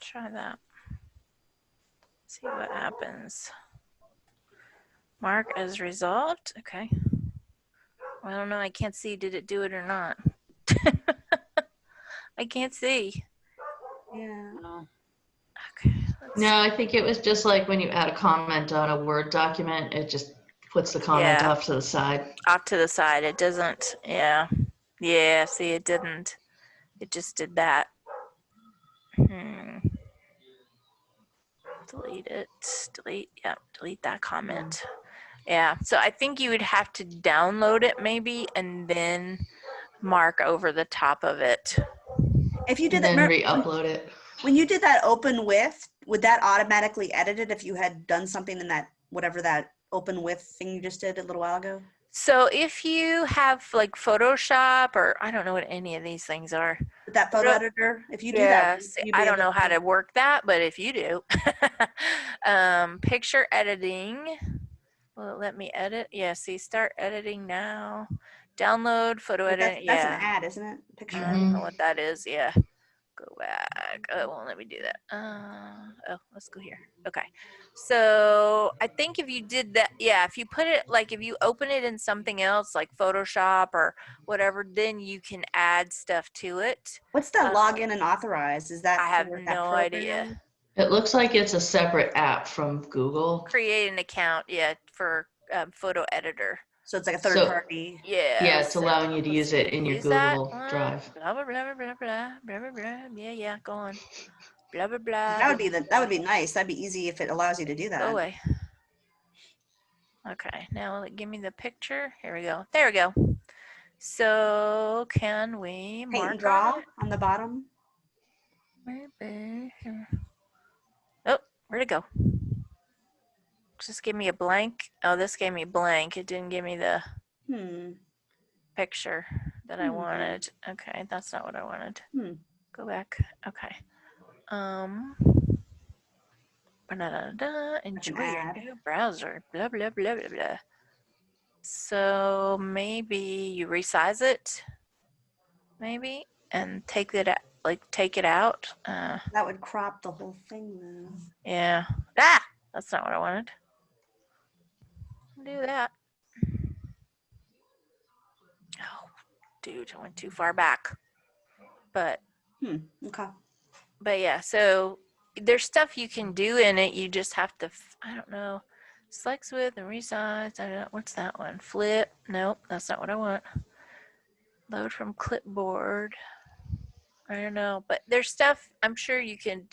try that. See what happens. Mark as resolved. Okay. Well, I don't know. I can't see. Did it do it or not? I can't see. Yeah. Okay. No, I think it was just like when you add a comment on a Word document, it just puts the comment off to the side. Off to the side. It doesn't. Yeah. Yeah. See, it didn't. It just did that. Delete it. Delete. Yep. Delete that comment. Yeah. So I think you would have to download it maybe and then mark over the top of it. If you did and that, then re-upload it. When you did that open with, would that automatically edit it if you had done something in that whatever that open with thing you just did a little while ago? So if you have like Photoshop or I don't know what any of these things are. That photo editor, if you do that. I don't know how to work that, but if you do. Picture editing. Will it let me edit? Yeah, see, start editing now. Download photo editing. That's an ad, isn't it? Picture. I don't know what that is. Yeah. go back. Oh, it won't let me do that. Oh, let's go here. Okay. So I think if you did that, yeah, if you put it, like if you open it in something else like Photoshop or whatever, then you can add stuff to it. What's the login and authorize? Is that I have for that no idea. program? It looks like it's a separate app from Google. Create an account, yeah, for photo editor. So it's like a third So- party. Yeah. Yeah, it's so allowing you to let's use see, it in your use that Google one, Drive. blah, blah, blah, blah, blah, blah, blah, blah. Yeah, go on. Blah, blah, blah. That would be that would be nice. That'd be easy if it allows you to do Go that. away. Okay, now give me the picture. Here we go. There we go. So can we Paint mark and draw on on the bottom. it? Maybe. Oh, where'd it go? Just give me a blank. Oh, this gave me blank. It didn't give me the picture that I wanted. Okay, that's not what I wanted. Go back. Okay. Enjoy your new browser. Blah blah blah blah blah. So maybe you resize it, maybe, and take it take it out. That would crop the whole thing though. Yeah. That's not what I wanted. Do that. Oh, dude, I went too far back. But Okay. But yeah, so there's stuff you can do in it. You just have to, I don't know, select with and resize. I don't know, what's that one? Flip. Nope, that's not what I want. Load from clipboard. I don't know, but there's stuff I'm sure you can,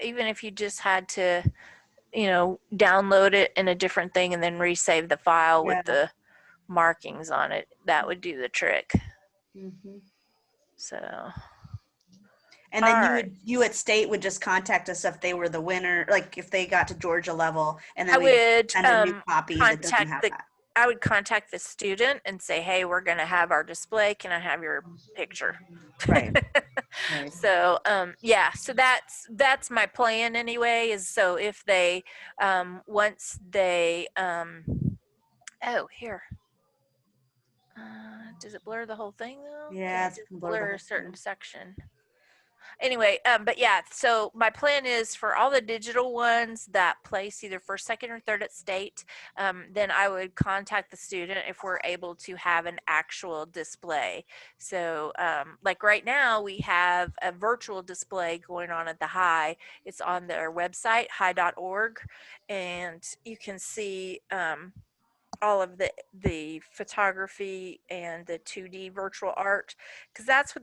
even if you just had to, download it in a different thing and then resave the file with the markings on it, that would do the trick. So. And then you at state would just contact us if they were the winner, like if they got to Georgia level, and then we would send a new copy that doesn't have that. I would contact the student and say, hey, we're going to have our display. Can I have your picture? Right. So, yeah, so that's my plan anyway, is so if they, once they, oh, here. Does it blur the whole thing though? Yeah, it's blur a certain section. Anyway, but yeah, so my plan is for all the digital ones that place either first, second, or third at state, then I would contact the student if we're able to have an actual display. So like right now we have a virtual display going on at the high. It's on their website, high.org, and you can see all of the photography and the 2D virtual art, because that's what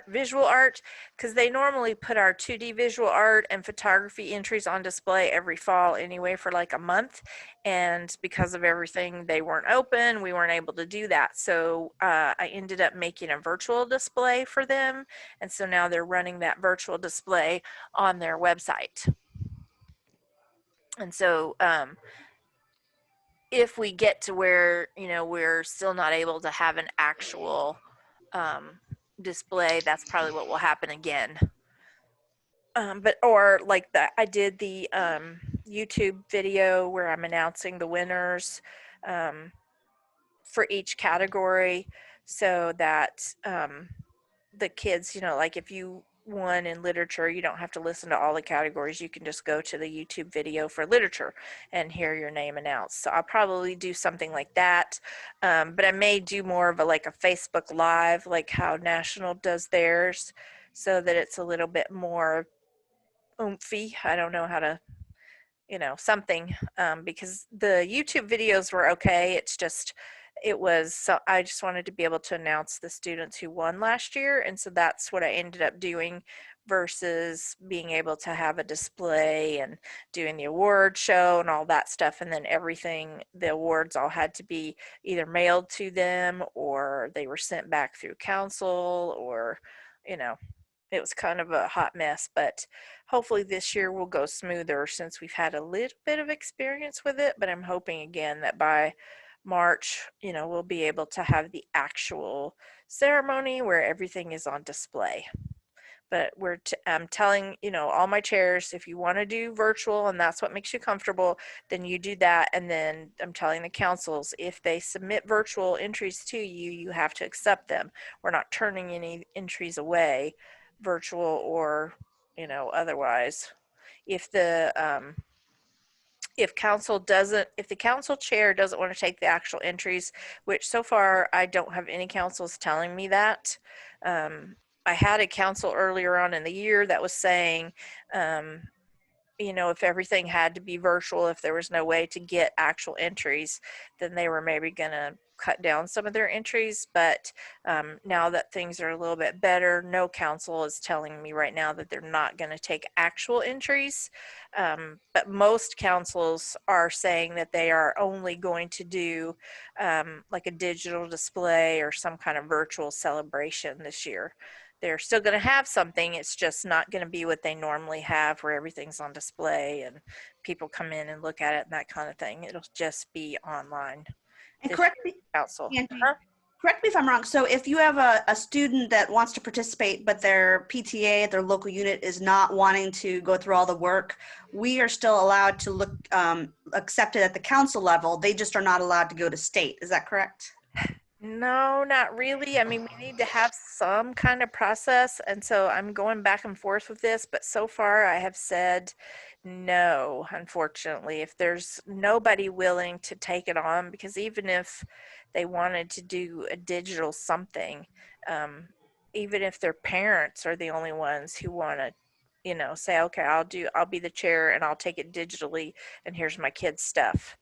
visual art, because they normally put our 2D visual art and photography entries on display every fall anyway for like a month, and because of everything they weren't open, we weren't able to do that. So I ended up making a virtual display for them, and so now they're running that virtual display on their website. And so if we get to where, we're still not able to have an actual display, that's probably what will happen again. Or like I did the YouTube video where I'm announcing the winners for each category, so that the kids, like if you won in literature, you don't have to listen to all the categories. You can just go to the YouTube video for literature and hear your name announced. So I'll probably do something like that. But I may do more of a Facebook Live, like how National does theirs, so that it's a little bit more oomphy. I don't know how to, something, because the YouTube videos were okay. So I just wanted to be able to announce the students who won last year, and so that's what I ended up doing, versus being able to have a display and doing the award show and all that stuff. And then the awards all had to be either mailed to them or they were sent back through council, or it was kind of a hot mess. But hopefully this year will go smoother, since we've had a little bit of experience with it. But I'm hoping again that by March, we'll be able to have the actual ceremony where everything is on display. But I'm telling, all my chairs, if you want to do virtual and that's what makes you comfortable, then you do that. And then I'm telling the councils, if they submit virtual entries to you, you have to accept them. We're not turning any entries away. virtual or, otherwise. If the if the council chair doesn't want to take the actual entries, which so far I don't have any councils telling me that. I had a council earlier on in the year that was saying, if everything had to be virtual, if there was no way to get actual entries, then they were maybe going to cut down some of their entries. But now that things are a little bit better, no council is telling me right now that they're not going to take actual entries. But most councils are saying that they are only going to do like a digital display or some kind of virtual celebration this year. They're still going to have something. It's just not going to be what they normally have where everything's on display and people come in and look at it and that kind of thing. It'll just be online. And This correct me, council. Angie, correct me if I'm wrong. So if you have a student that wants to participate, but their PTA, their local unit, is not wanting to go through all the work, we are still allowed to look accept it at the council level. They just are not allowed to go to state. Is that correct? No, not really. I mean, we need to have some kind of process. And so I'm going back and forth with this, but so far I have said no, unfortunately. If there's nobody willing to take it on, because even if they wanted to do a digital something, even if their parents are the only ones who want to, say, okay, I'll be the chair and I'll take it digitally and here's my kids' stuff,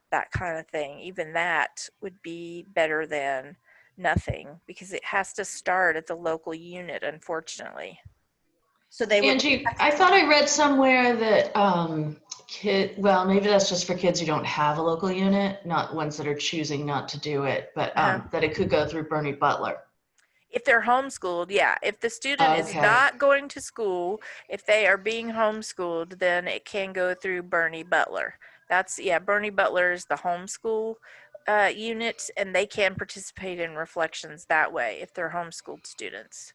that kind of thing, even that would be better than nothing because it has to start at the local unit, unfortunately. So they would. Angie, I thought I read somewhere that well, maybe that's just for kids who don't have a local unit, not ones that are choosing not to do it, but that it could go through Bernie Butler. If they're homeschooled, yeah. If the student is not going to school, if they are being homeschooled, then it can go through Bernie Butler. Bernie Butler is the homeschool unit, and they can participate in reflections that way if they're homeschooled students.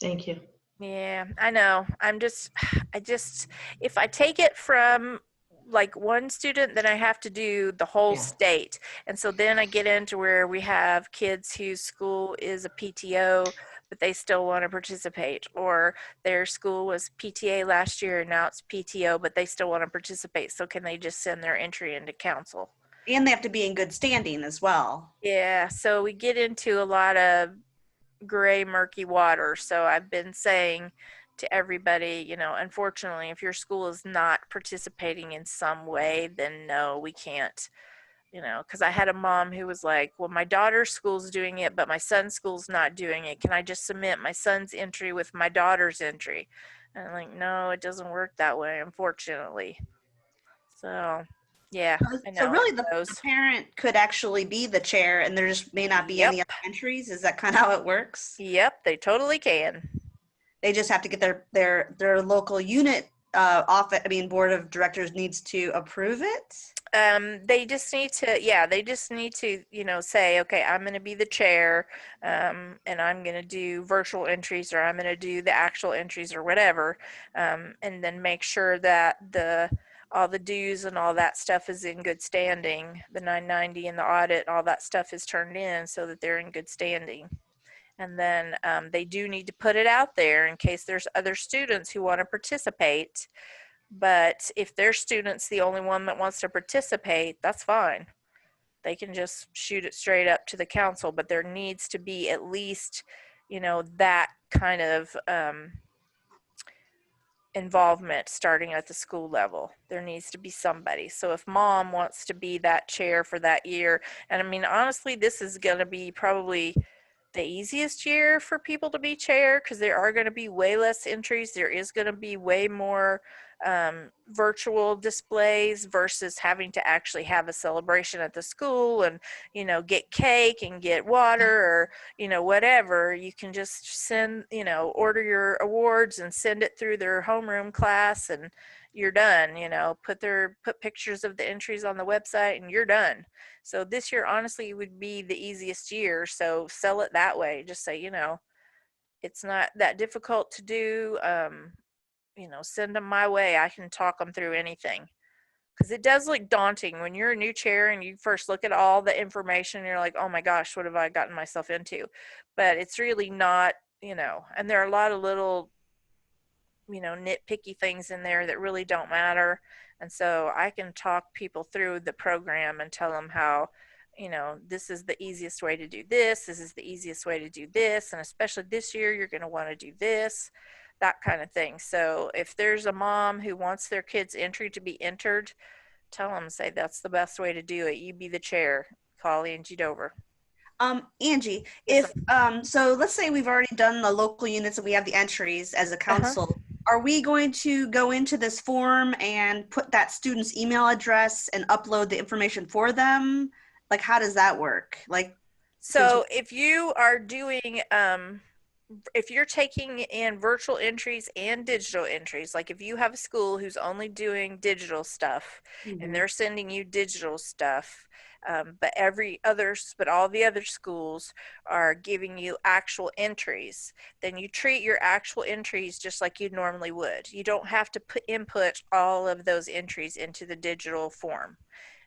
Thank you. Yeah, I know. If I take it from like one student, then I have to do the whole state. And so then I get into where we have kids whose school is a PTO, but they still want to participate, or their school was PTA last year and now it's PTO, but they still want to participate. So can they just send their entry into council? And they have to be in good standing as well. Yeah, so we get into a lot of gray, murky water. So I've been saying to everybody, unfortunately, if your school is not participating in some way, then no, we can't, because I had a mom who was like, well, my daughter's school's doing it, but my son's school's not doing it. Can I just submit my son's entry with my daughter's entry? And I'm like, no, it doesn't work that way, unfortunately. So, yeah, I know. So really the parent could actually be the chair and there just may not be any other entries. Is that kind of how it works? Yep, they totally can. They just have to get their local unit board of directors needs to approve it. They just need to, say, okay, I'm going to be the chair, and I'm going to do virtual entries, or I'm going to do the actual entries or whatever. And then make sure that all the dues and all that stuff is in good standing. The 990 and the audit, all that stuff is turned in so that they're in good standing. And then they do need to put it out there in case there's other students who want to participate. But if their student's the only one that wants to participate, that's fine. They can just shoot it straight up to the council, but there needs to be at least, that kind of involvement starting at the school level. There needs to be somebody. So if mom wants to be that chair for that year, and I mean, honestly, this is going to be probably the easiest year for people to be chair because there are going to be way less entries. There is going to be way more virtual displays versus having to actually have a celebration at the school and, get cake and get water or, whatever. You can just send, order your awards and send it through their homeroom class and you're done, put pictures of the entries on the website and you're done. So this year, honestly, would be the easiest year. So sell it that way. Just say, it's not that difficult to do. Send them my way. I can talk them through anything. Because it does look daunting when you're a new chair and you first look at all the information. You're like, oh my gosh, what have I gotten myself into? But it's really not, and there are a lot of little, nitpicky things in there that really don't matter. And so I can talk people through the program and tell them how, this is the easiest way to do this. This is the easiest way to do this. And especially this year, you're going to want to do this, that kind of thing. So if there's a mom who wants their kid's entry to be entered, tell them, say, that's the best way to do it. You be the chair. Call Angie Dover. Angie, Yes, so let's say we've already done the local units and we have the entries as a council. Are we going to go into this form and put that student's email address and upload the information for them? Like, how does that work? Like, so if you are doing, if you're taking in virtual entries and digital entries, like if you have a school who's only doing digital stuff and they're sending you digital stuff, but all the other schools are giving you actual entries, then you treat your actual entries just like you normally would. You don't have to input all of those entries into the digital form.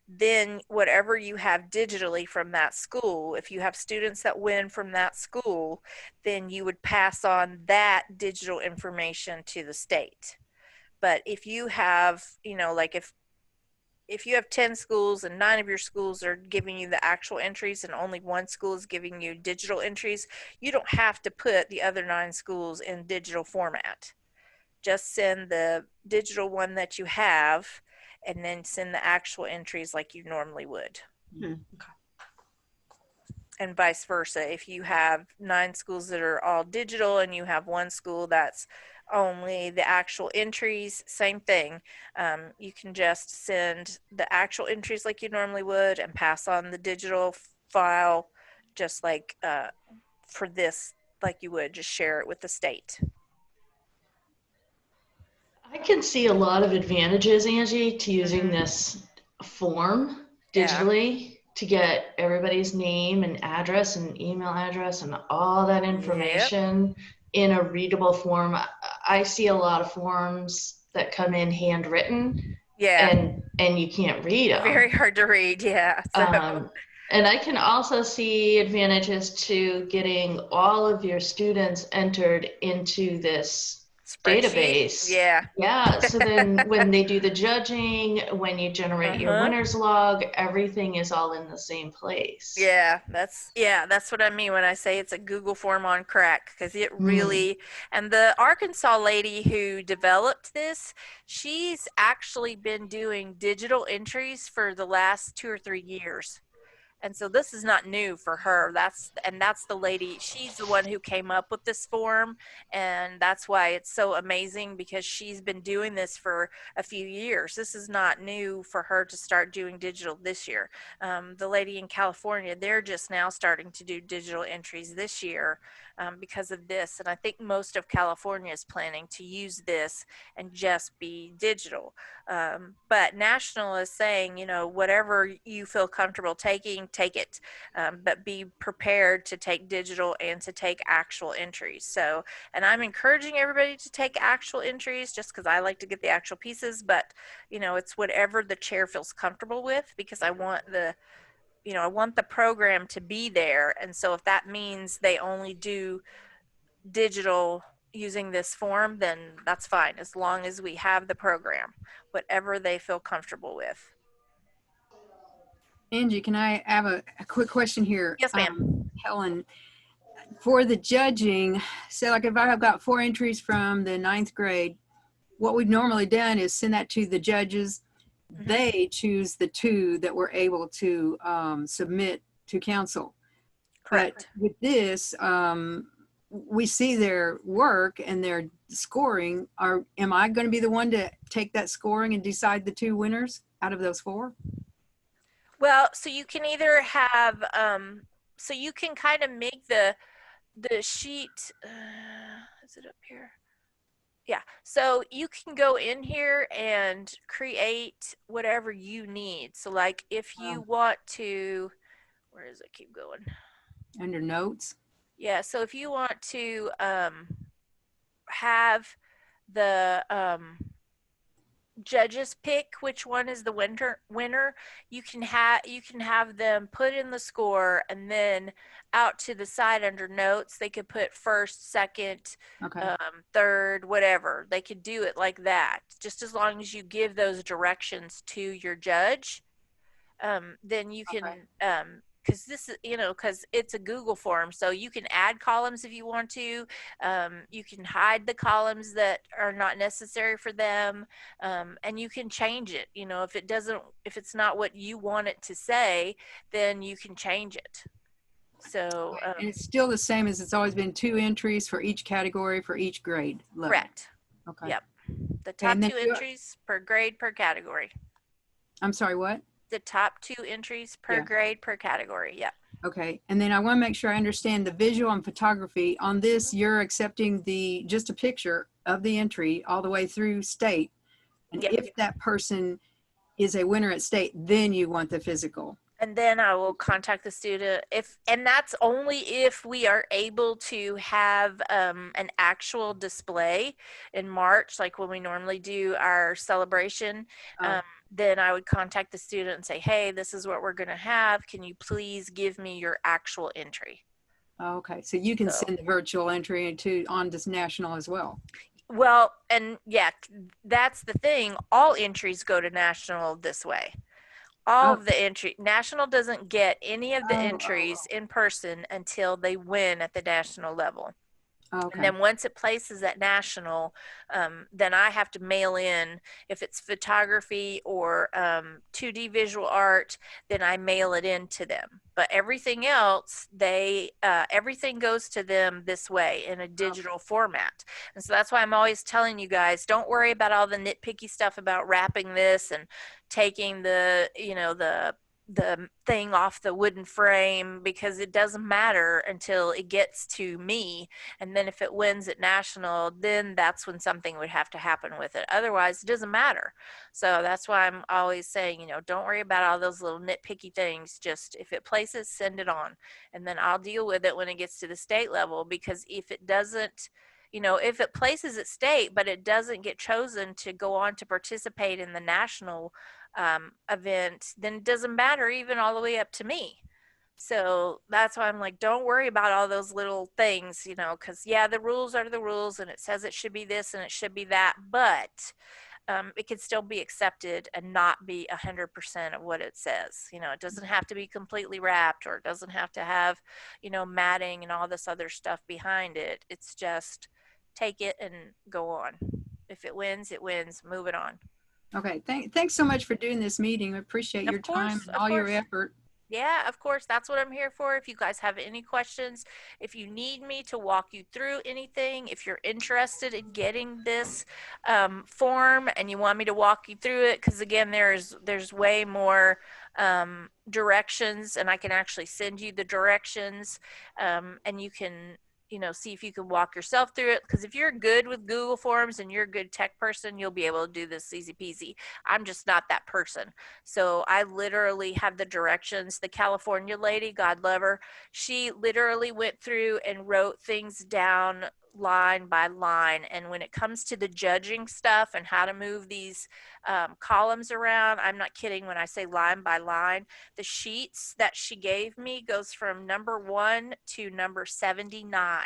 Then whatever you have digitally from that school, if you have students that win from that school, then you would pass on that digital information to the state. But if you have, like if you have 10 schools and 9 of your schools are giving you the actual entries and only one school is giving you digital entries, you don't have to put the other 9 schools in digital format. Just send the digital one that you have and then send the actual entries like you normally would. Okay. And vice versa. If you have 9 schools that are all digital and you have one school that's only the actual entries, same thing. You can just send the actual entries like you normally would and pass on the digital file just like for this, like you would just share it with the state. I can see a lot of advantages, Angie, to using this form digitally to get everybody's name and address and email address and all that information in a readable form. I see a lot of forms that come in handwritten and you can't read them. Very hard to read, So. And I can also see advantages to getting all of your students entered into this database. Yeah. So then when they do the judging, when you generate your winners log, everything is all in the same place. That's what I mean when I say it's a Google form on crack, because it really, and the Arkansas lady who developed this, she's actually been doing digital entries for the last 2 or 3 years. And so this is not new for her. That's the lady, she's the one who came up with this form. And that's why it's so amazing, because she's been doing this for a few years. This is not new for her to start doing digital this year. The lady in California, they're just now starting to do digital entries this year because of this. And I think most of California is planning to use this and just be digital. But National is saying, whatever you feel comfortable taking, take it, but be prepared to take digital and to take actual entries. So, and I'm encouraging everybody to take actual entries just because I like to get the actual pieces, but it's whatever the chair feels comfortable with, because I want the program to be there. And so if that means they only do digital using this form, then that's fine, as long as we have the program, whatever they feel comfortable with. Angie, can I have a quick question here? Yes, ma'am. Helen, for the judging, so like if I have got 4 entries from the 9th grade, what we've normally done is send that to the judges. They choose the 2 that we're able to submit to council. Correct. But with this, we see their work and their scoring. Am I going to be the one to take that scoring and decide the 2 winners out of those 4? Well, so you can either have, so you can kind of make the sheet, is it up here? Yeah, so you can go in here and create whatever you need. So like if you want to, where does it keep going? Under notes? Yeah, so if you want to have the judges pick which one is the winner, you can have them put in the score, and then out to the side under notes they could put first, second, Okay. third, whatever. They could do it like that, just as long as you give those directions to your judge. Then you can, because this is, because it's a Google form, so you can add columns if you want to. You can hide the columns that are not necessary for them, and you can change it. If it's not what you want it to say, then you can change it. So, And it's still the same as it's always been, 2 entries for each category for each grade level. correct. Okay. Yep. The top And then 2 entries per grade per category. I'm sorry, what? The top 2 entries per grade per category. Yep. Okay. And then I want to make sure I understand the visual and photography. On this, you're accepting just a picture of the entry all the way through state. And Yep. if that person is a winner at state, then you want the physical. And then I will contact the student and that's only if we are able to have an actual display in March, like when we normally do our celebration. Then I would contact the student and say, hey, this is what we're going to have. Can you please give me your actual entry? Okay. So you can send the virtual entry on this national as well. Well, and yeah, that's the thing. All entries go to national this way. All of the entry. National doesn't get any of the entries in person until they win at the national level. Okay. And then once it places at national, then I have to mail in, if it's photography or 2D visual art, then I mail it in to them. But everything else, everything goes to them this way in a digital format. And so that's why I'm always telling you guys, don't worry about all the nitpicky stuff about wrapping this and taking the thing off the wooden frame, because it doesn't matter until it gets to me. And then if it wins at national, then that's when something would have to happen with it. Otherwise, it doesn't matter. So that's why I'm always saying, don't worry about all those little nitpicky things. Just if it places, send it on. And then I'll deal with it when it gets to the state level, because if it doesn't, if it places at state, but it doesn't get chosen to go on to participate in the national event, then it doesn't matter even all the way up to me. So that's why I'm like, don't worry about all those little things, because the rules are the rules, and it says it should be this and it should be that, but it can still be accepted and not be 100% of what it says. It doesn't have to be completely wrapped, or it doesn't have to have, matting and all this other stuff behind it. It's just take it and go on. If it wins, it wins. Move it on. Okay. Thanks so much for doing this meeting. I appreciate your time and all your effort. Yeah, of course. That's what I'm here for. If you guys have any questions, if you need me to walk you through anything, if you're interested in getting this form and you want me to walk you through it, because again, there's way more directions, and I can actually send you the directions, and you can see if you can walk yourself through it. Because if you're good with Google Forms and you're a good tech person, you'll be able to do this easy peasy. I'm just not that person. So I literally have the directions. The California lady, God love her, she literally went through and wrote things down line by line. And when it comes to the judging stuff and how to move these columns around, I'm not kidding when I say line by line. The sheets that she gave me goes from number 1 to number 79.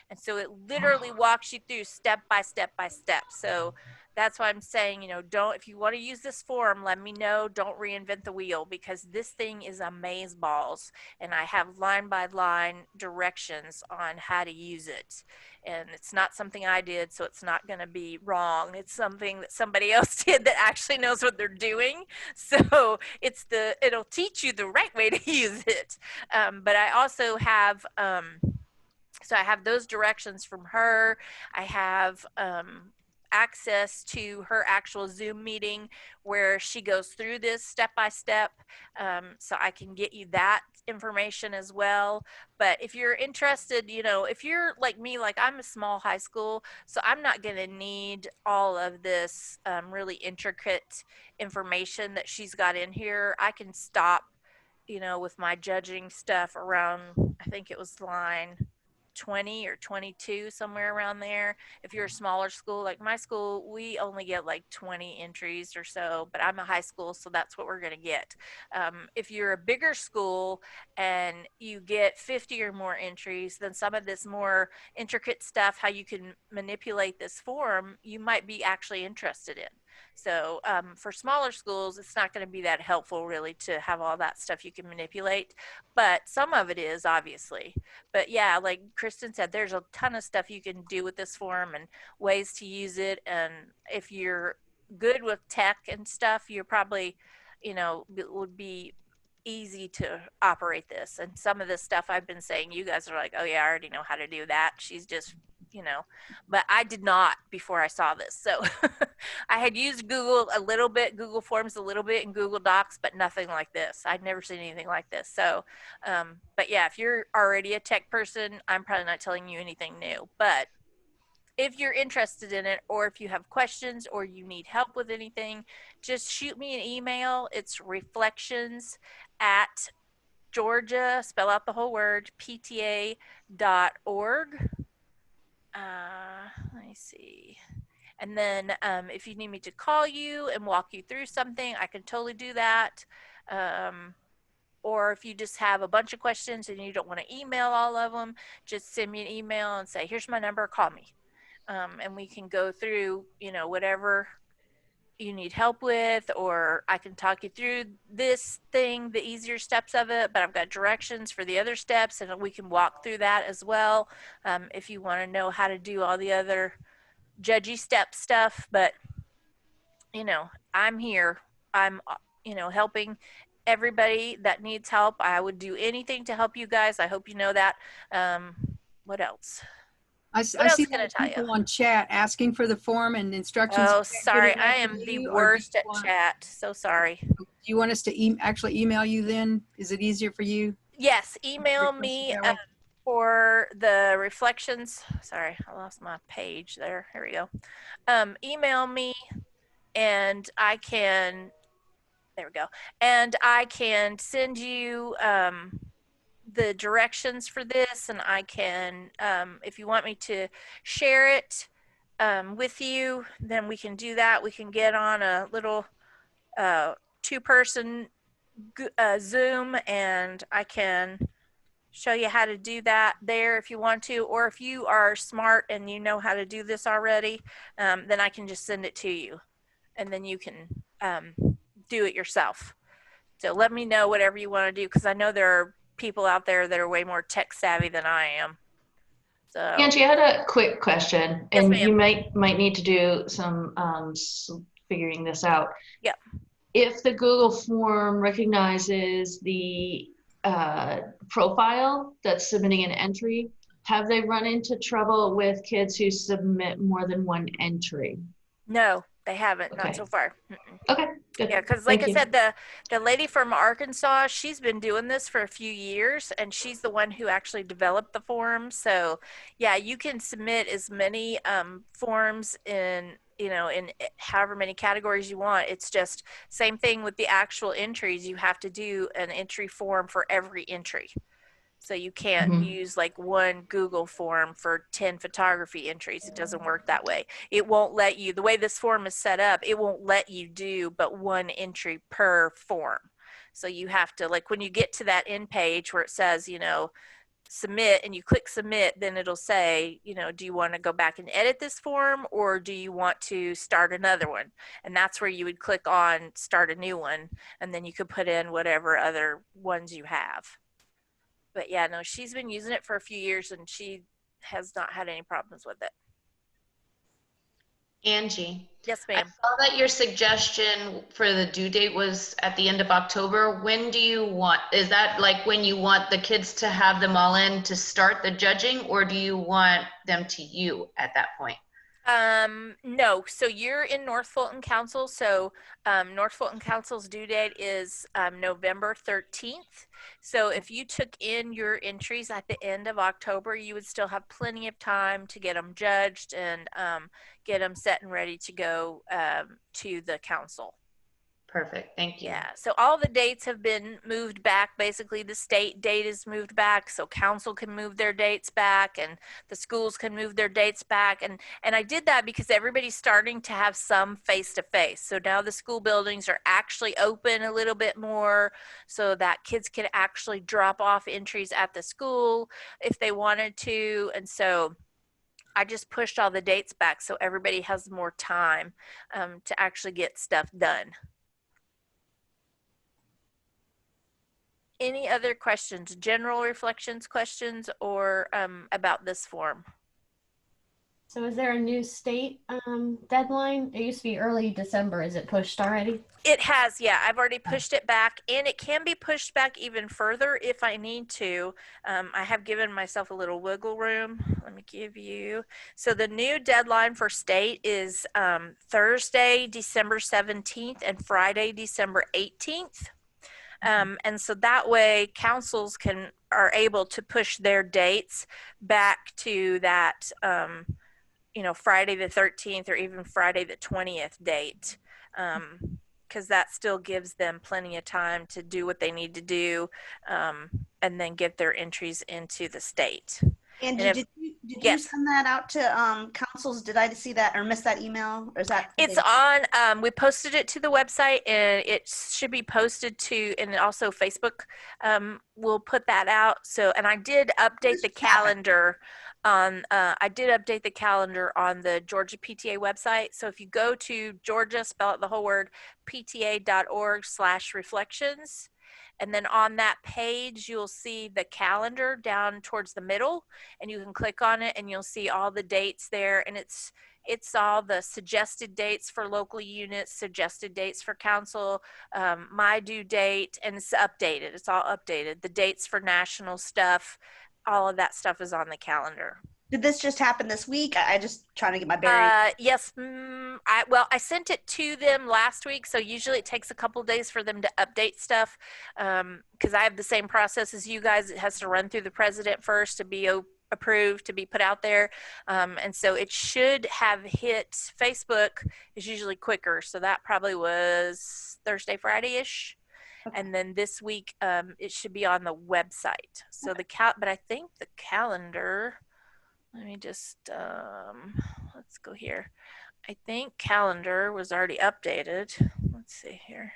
And so it literally walks you through step by step by step. So that's why I'm saying, if you want to use this form, let me know. Don't reinvent the wheel, because this thing is amaze balls. And I have line by line directions on how to use it. And it's not something I did, so it's not going to be wrong. It's something that somebody else did that actually knows what they're doing. So it'll teach you the right way to use it. But I also have, so I have those directions from her. I have access to her actual Zoom meeting where she goes through this step by step. So I can get you that information as well. But if you're interested, if you're like me, like I'm a small high school, so I'm not going to need all of this really intricate information that she's got in here. I can stop, with my judging stuff around, I think it was line 20 or 22, somewhere around there. If you're a smaller school, like my school, we only get like 20 entries or so, but I'm a high school, so that's what we're going to get. If you're a bigger school and you get 50 or more entries, then some of this more intricate stuff, how you can manipulate this form, you might be actually interested in. So for smaller schools, it's not going to be that helpful really to have all that stuff you can manipulate, but some of it is, obviously. But yeah, like Kristen said, there's a ton of stuff you can do with this form and ways to use it. And if you're good with tech and stuff, you're probably, it would be easy to operate this. And some of this stuff I've been saying, you guys are like, oh yeah, I already know how to do that. She's just, but I did not before I saw this. So I had used Google a little bit, Google Forms a little bit, and Google Docs, but nothing like this. I'd never seen anything like this. So, but yeah, if you're already a tech person, I'm probably not telling you anything new. But if you're interested in it, or if you have questions or you need help with anything, just shoot me an email. It's reflections at Georgia, spell out the whole word, pta.org. Let me see. And then if you need me to call you and walk you through something, I can totally do that. Or if you just have a bunch of questions and you don't want to email all of them, just send me an email and say, here's my number, call me. And we can go through, whatever you need help with, or I can talk you through this thing, the easier steps of it, but I've got directions for the other steps and we can walk through that as well. If you want to know how to do all the other judgy stuff, but I'm here. I'm, helping everybody that needs help. I would do anything to help you guys. I hope you know that. What else? I What else see can I tell you? people on chat asking for the form and instructions. Oh, You can't get sorry. it I out am to the you, or do you worst at want- chat. So sorry. Do you want us to actually email you then? Is it easier for you? Yes, email me for the reflections. Sorry, I lost my page there. Here we go. Email me and I can, there we go. And I can send you the directions for this, and I can, if you want me to share it with you, then we can do that. We can get on a little two-person Zoom, and I can show you how to do that there if you want to, or if you are smart and you know how to do this already, then I can just send it to you, and then you can do it yourself. So let me know whatever you want to do, because I know there are people out there that are way more tech savvy than I am. So Angie, I had a quick question, Yes, and ma'am. you might need to do some figuring this out. Yep. If the Google form recognizes the profile that's submitting an entry, have they run into trouble with kids who submit more than one entry? No, they haven't, Okay. not so far. Mm-mm. Okay, good. Yeah, because like Thank I you. said, the lady from Arkansas, she's been doing this for a few years, and she's the one who actually developed the form. So yeah, you can submit as many forms in however many categories you want. It's just same thing with the actual entries. You have to do an entry form for every entry. So you can't use like one Google form for 10 photography entries. It doesn't work that way. It won't let you, the way this form is set up, it won't let you do but one entry per form. So you have to, like when you get to that end page where it says, submit, and you click submit, then it'll say, do you want to go back and edit this form, or do you want to start another one? And that's where you would click on start a new one, and then you could put in whatever other ones you have. But yeah, no, she's been using it for a few years and she has not had any problems with it. Angie. Yes, I ma'am. saw that your suggestion for the due date was at the end of October. When do you want, is that like when you want the kids to have them all in to start the judging, or do you want them to you at that point? No, so you're in North Fulton Council. So North Fulton Council's due date is November 13th. So if you took in your entries at the end of October, you would still have plenty of time to get them judged and get them set and ready to go to the council. Perfect. Thank you. Yeah, so all the dates have been moved back. Basically, the state date is moved back, so council can move their dates back, and the schools can move their dates back. And I did that because everybody's starting to have some face-to-face. So now the school buildings are actually open a little bit more, so that kids can actually drop off entries at the school if they wanted to. And so I just pushed all the dates back so everybody has more time to actually get stuff done. Any other questions, general reflections questions, or about this form? So is there a new state deadline? It used to be early December. Is it pushed already? It has, yeah. I've already pushed it back, and it can be pushed back even further if I need to. I have given myself a little wiggle room. Let me give you. So the new deadline for state is Thursday, December 17th, and Friday, December 18th. And so that way councils are able to push their dates back to that, Friday the 13th or even Friday the 20th date. Because that still gives them plenty of time to do what they need to do, and then get their entries into the state. Angie, And did you yes. send that out to councils? Did I see that or miss that email? Or is that It's on, we posted it to the website, and it should be posted to, and also Facebook will put that out. So, and I did update the calendar on, the Georgia PTA website. So if you go to Georgia, spell out the whole word, pta.org/reflections. And then on that page, you'll see the calendar down towards the middle, and you can click on it and you'll see all the dates there. And it's all the suggested dates for local units, suggested dates for council, my due date, and it's updated. It's all updated. The dates for national stuff, all of that stuff is on the calendar. Did this just happen this week? I just trying to get my bearings. Yes. I sent it to them last week, so usually it takes a couple days for them to update stuff, because I have the same process as you guys. It has to run through the president first to be approved, to be put out there, and so it should have hit Facebook. Is usually quicker, so that probably was Thursday, Friday-ish. Okay. And then this week it should be on the website. So but I think the calendar, let me just let's go here. I think calendar was already updated. Let's see here.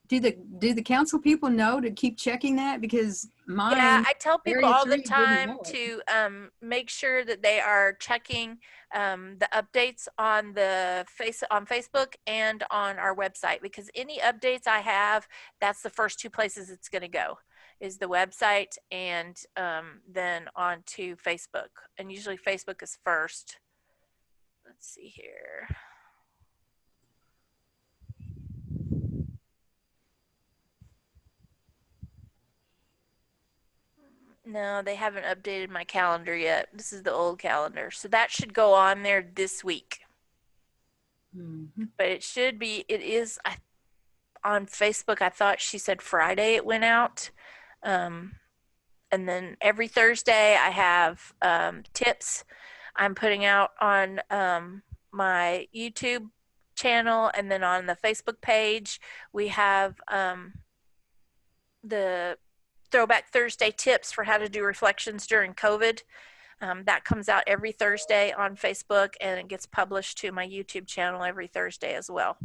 Do the council people know to keep checking that? Because mine, yeah, I tell people all the didn't time know it. to make sure that they are checking the updates on on Facebook and on our website, because any updates I have, that's the first two places it's going to go, is the website and then on to Facebook. And usually Facebook is first. Let's see here. No, they haven't updated my calendar yet. This is the old calendar. So that should go on there this week. Mm-hmm. But it is on Facebook. I thought she said Friday it went out. And then every Thursday I have tips I'm putting out on my YouTube channel, and then on the Facebook page we have the Throwback Thursday tips for how to do reflections during COVID. That comes out every Thursday on Facebook, and it gets published to my YouTube channel every Thursday as well.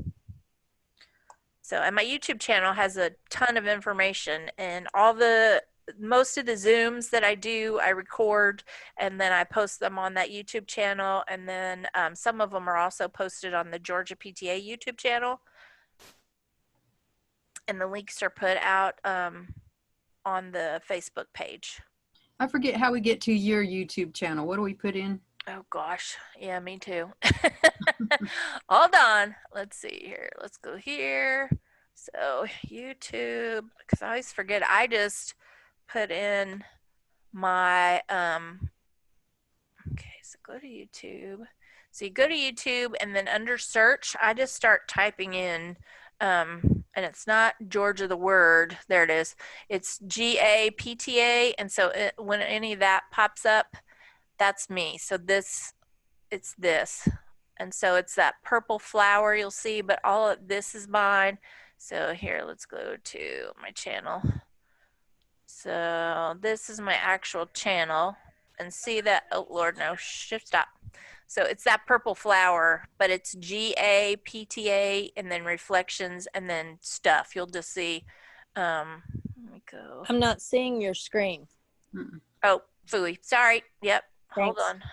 So, and my YouTube channel has a ton of information, and most of the Zooms that I do, I record, and then I post them on that YouTube channel. And then some of them are also posted on the Georgia PTA YouTube channel. And the links are put out on the Facebook page. I forget how we get to your YouTube channel. What do we put in? Oh gosh, yeah, me too. Hold on, let's see here. Let's go here. So YouTube, because I always forget. I just put in my okay. So go to YouTube. So you go to YouTube, and then under search, I just start typing in. And it's not Georgia the word. There it is. It's GAPTA. And so when any of that pops up, that's me. So it's this. And so it's that purple flower you'll see, but all of this is mine. So here, let's go to my channel. So this is my actual channel, and see that, oh Lord, no, shift stop. So it's that purple flower, but it's GAPTA and then reflections and then stuff. You'll just see, let me go. I'm not seeing your screen. Oh, phooey, sorry. Yep, hold Thanks. on.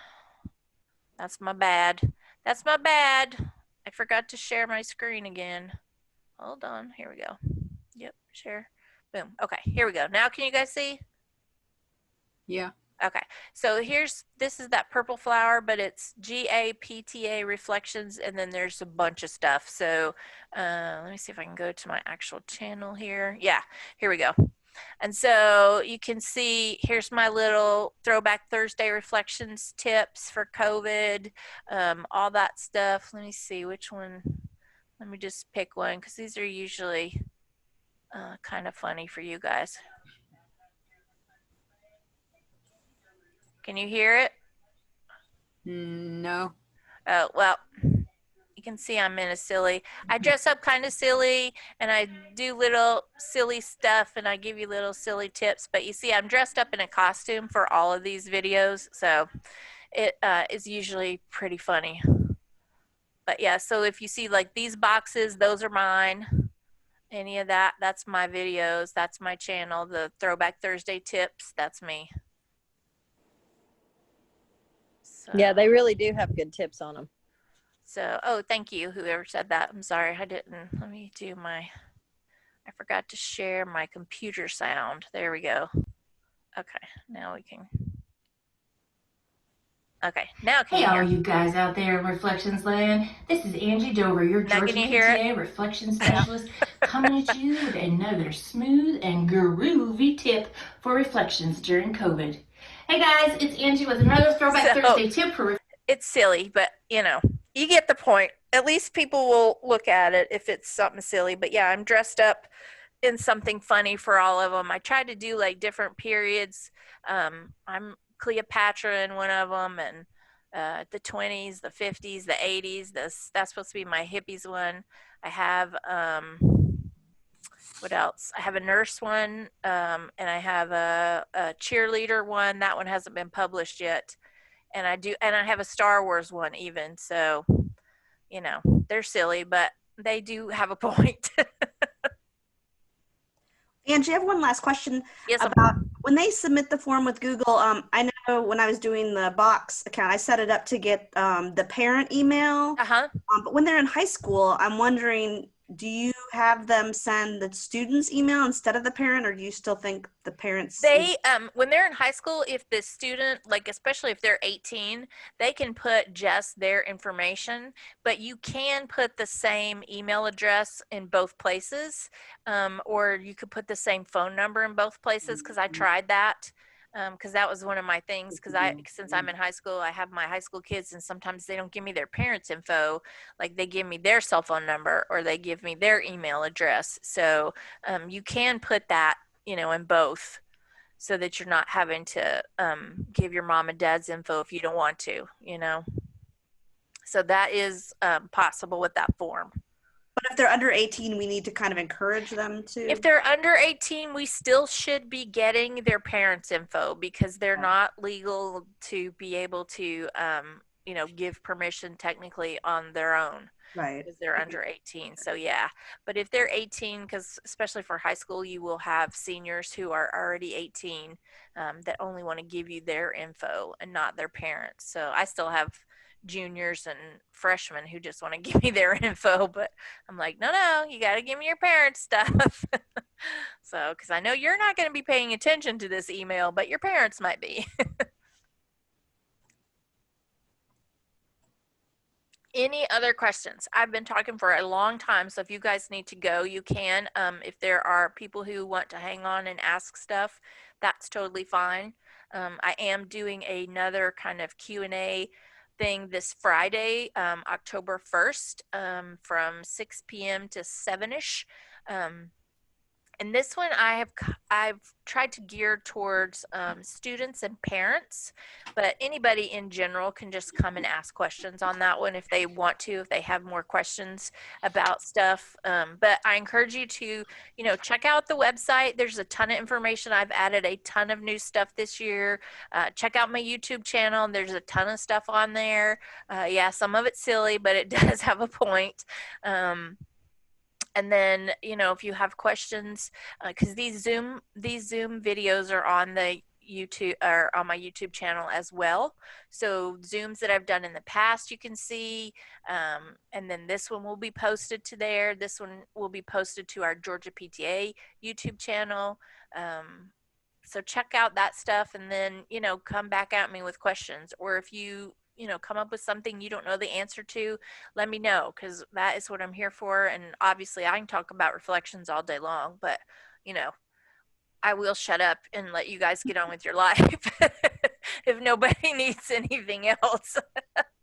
That's my bad. That's my bad. I forgot to share my screen again. Hold on, here we go. Yep, share. Boom. Okay, here we go. Now can you guys see? Yeah. Okay, so this is that purple flower, but it's GAPTA reflections, and then there's a bunch of stuff. So let me see if I can go to my actual channel here. Yeah, here we go. And so you can see, here's my little Throwback Thursday reflections tips for COVID, all that stuff. Let me see which one. Let me just pick one, because these are usually kind of funny for you guys. Can you hear it? No. Oh, well, you can see I'm in a silly. I dress up kind of silly, and I do little silly stuff, and I give you little silly tips. But you see, I'm dressed up in a costume for all of these videos, so it is usually pretty funny. But yeah, so if you see like these boxes, those are mine. Any of that, that's my videos. That's my channel. The Throwback Thursday tips, that's me. So, Yeah, they really do have good tips on them. So, oh, thank you, whoever said that. I'm sorry, I didn't. Let me do I forgot to share my computer sound. There we go. Okay, now we can. Okay, now can Hey, you hear? all you guys out there in Reflections Land. This is Angie Dover, your Now Georgia can you hear it? PTA Reflection Specialist, coming at you with another smooth and groovy tip for reflections during COVID. Hey guys, it's Angie with another Throwback Thursday tip for It's silly, but you know, you get the point. At least people will look at it if it's something silly. But yeah, I'm dressed up in something funny for all of them. I tried to do like different periods. I'm Cleopatra in one of them, and the 20s, the 50s, the 80s. That's supposed to be my hippies one. I have what else? I have a nurse one, and I have a cheerleader one. That one hasn't been published yet. And I have a Star Wars one even. So, you know, they're silly, but they do have a point. Angie, I have one last question Yes, about when they submit the form with Google. I know when I was doing the Box account, I set it up to get the parent email. uh-huh. But when they're in high school, I'm wondering, do you have them send the student's email instead of the parent, or do you still think the parents? They when they're in high school, if the student, like especially if they're 18, they can put just their information, but you can put the same email address in both places, or you could put the same phone number in both places, because I tried that. Because that was one of my things, because since I'm in high school, I have my high school kids, and sometimes they don't give me their parents' info, like they give me their cell phone number or they give me their email address. So you can put that, you know, in both, so that you're not having to give your mom and dad's info if you don't want to, you know. So that is possible with that form. But if they're under 18, we need to kind of encourage them to. If they're under 18, we still should be getting their parents' info, because they're not legal to be able to, you know, give permission technically on their own. Right. Because they're under 18. So yeah, but if they're 18, because especially for high school, you will have seniors who are already 18 that only want to give you their info and not their parents. So I still have juniors and freshmen who just want to give me their info, but I'm like, no, you got to give me your parents' stuff. So, because I know you're not going to be paying attention to this email, but your parents might be. Any other questions? I've been talking for a long time, so if you guys need to go, you can. If there are people who want to hang on and ask stuff, that's totally fine. I am doing another kind of Q&A thing this Friday, October 1st, from 6 p.m. to 7-ish. And this one I've tried to gear towards students and parents, but anybody in general can just come and ask questions on that one if they want to, if they have more questions about stuff. But I encourage you to, check out the website. There's a ton of information. I've added a ton of new stuff this year. Check out my YouTube channel. There's a ton of stuff on there. Yeah, some of it's silly, but it does have a point. And then, if you have questions, because these Zoom videos are on the YouTube or on my YouTube channel as well. So Zooms that I've done in the past, you can see, and then this one will be posted to there. This one will be posted to our Georgia PTA YouTube channel. So check out that stuff, and then, come back at me with questions. Or if you come up with something you don't know the answer to, let me know, because that is what I'm here for. And obviously I can talk about reflections all day long, but I will shut up and let you guys get on with your life if nobody needs anything else.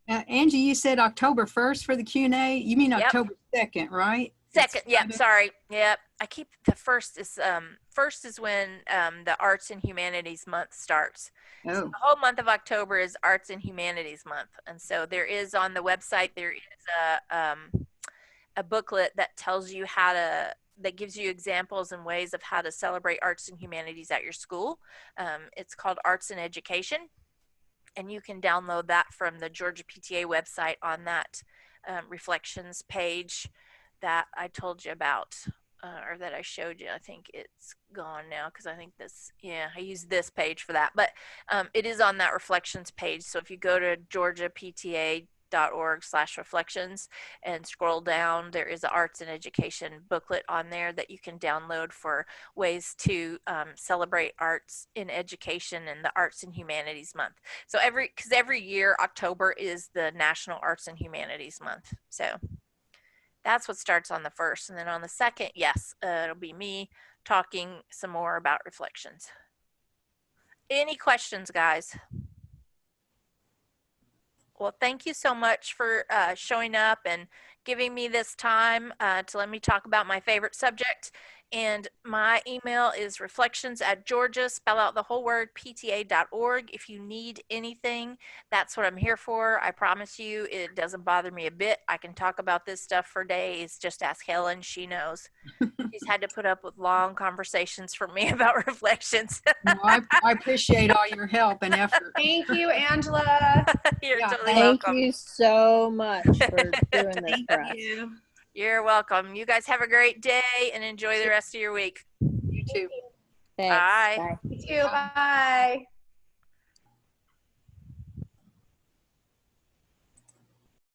Angie, you said October 1st for the Q&A. You mean Yep. October 2nd, right? Second, yep, sorry. Yep. I keep the first is when the Arts and Humanities Month starts. So Oh, the whole month of October is Arts and Humanities Month. And so there is on the website, there is a booklet that tells you that gives you examples and ways of how to celebrate arts and humanities at your school. It's called Arts and Education. And you can download that from the Georgia PTA website on that reflections page that I told you about, or that I showed you. I think it's gone now because I think I used this page for that. But it is on that reflections page. So if you go to georgiapta.org/reflections and scroll down, there is an arts and education booklet on there that you can download for ways to celebrate arts in education and the Arts and Humanities Month. So every year October is the National Arts and Humanities Month. So that's what starts on the 1st. And then on the 2nd, yes, it'll be me talking some more about reflections. Any questions, guys? Well, thank you so much for showing up and giving me this time to let me talk about my favorite subject. And my email is reflections@Georgia, spell out the whole word, pta.org. If you need anything, that's what I'm here for. I promise you, it doesn't bother me a bit. I can talk about this stuff for days. Just ask Helen, she knows. She's had to put up with long conversations from me about reflections. no, I appreciate all your help and effort. Thank you, Angela. You're Yeah, totally Thank welcome. you so much for doing this for us. Thank you. You're welcome. You guys have a great day and enjoy the rest of your week. You too. Thanks. Bye. Bye. You too. Bye.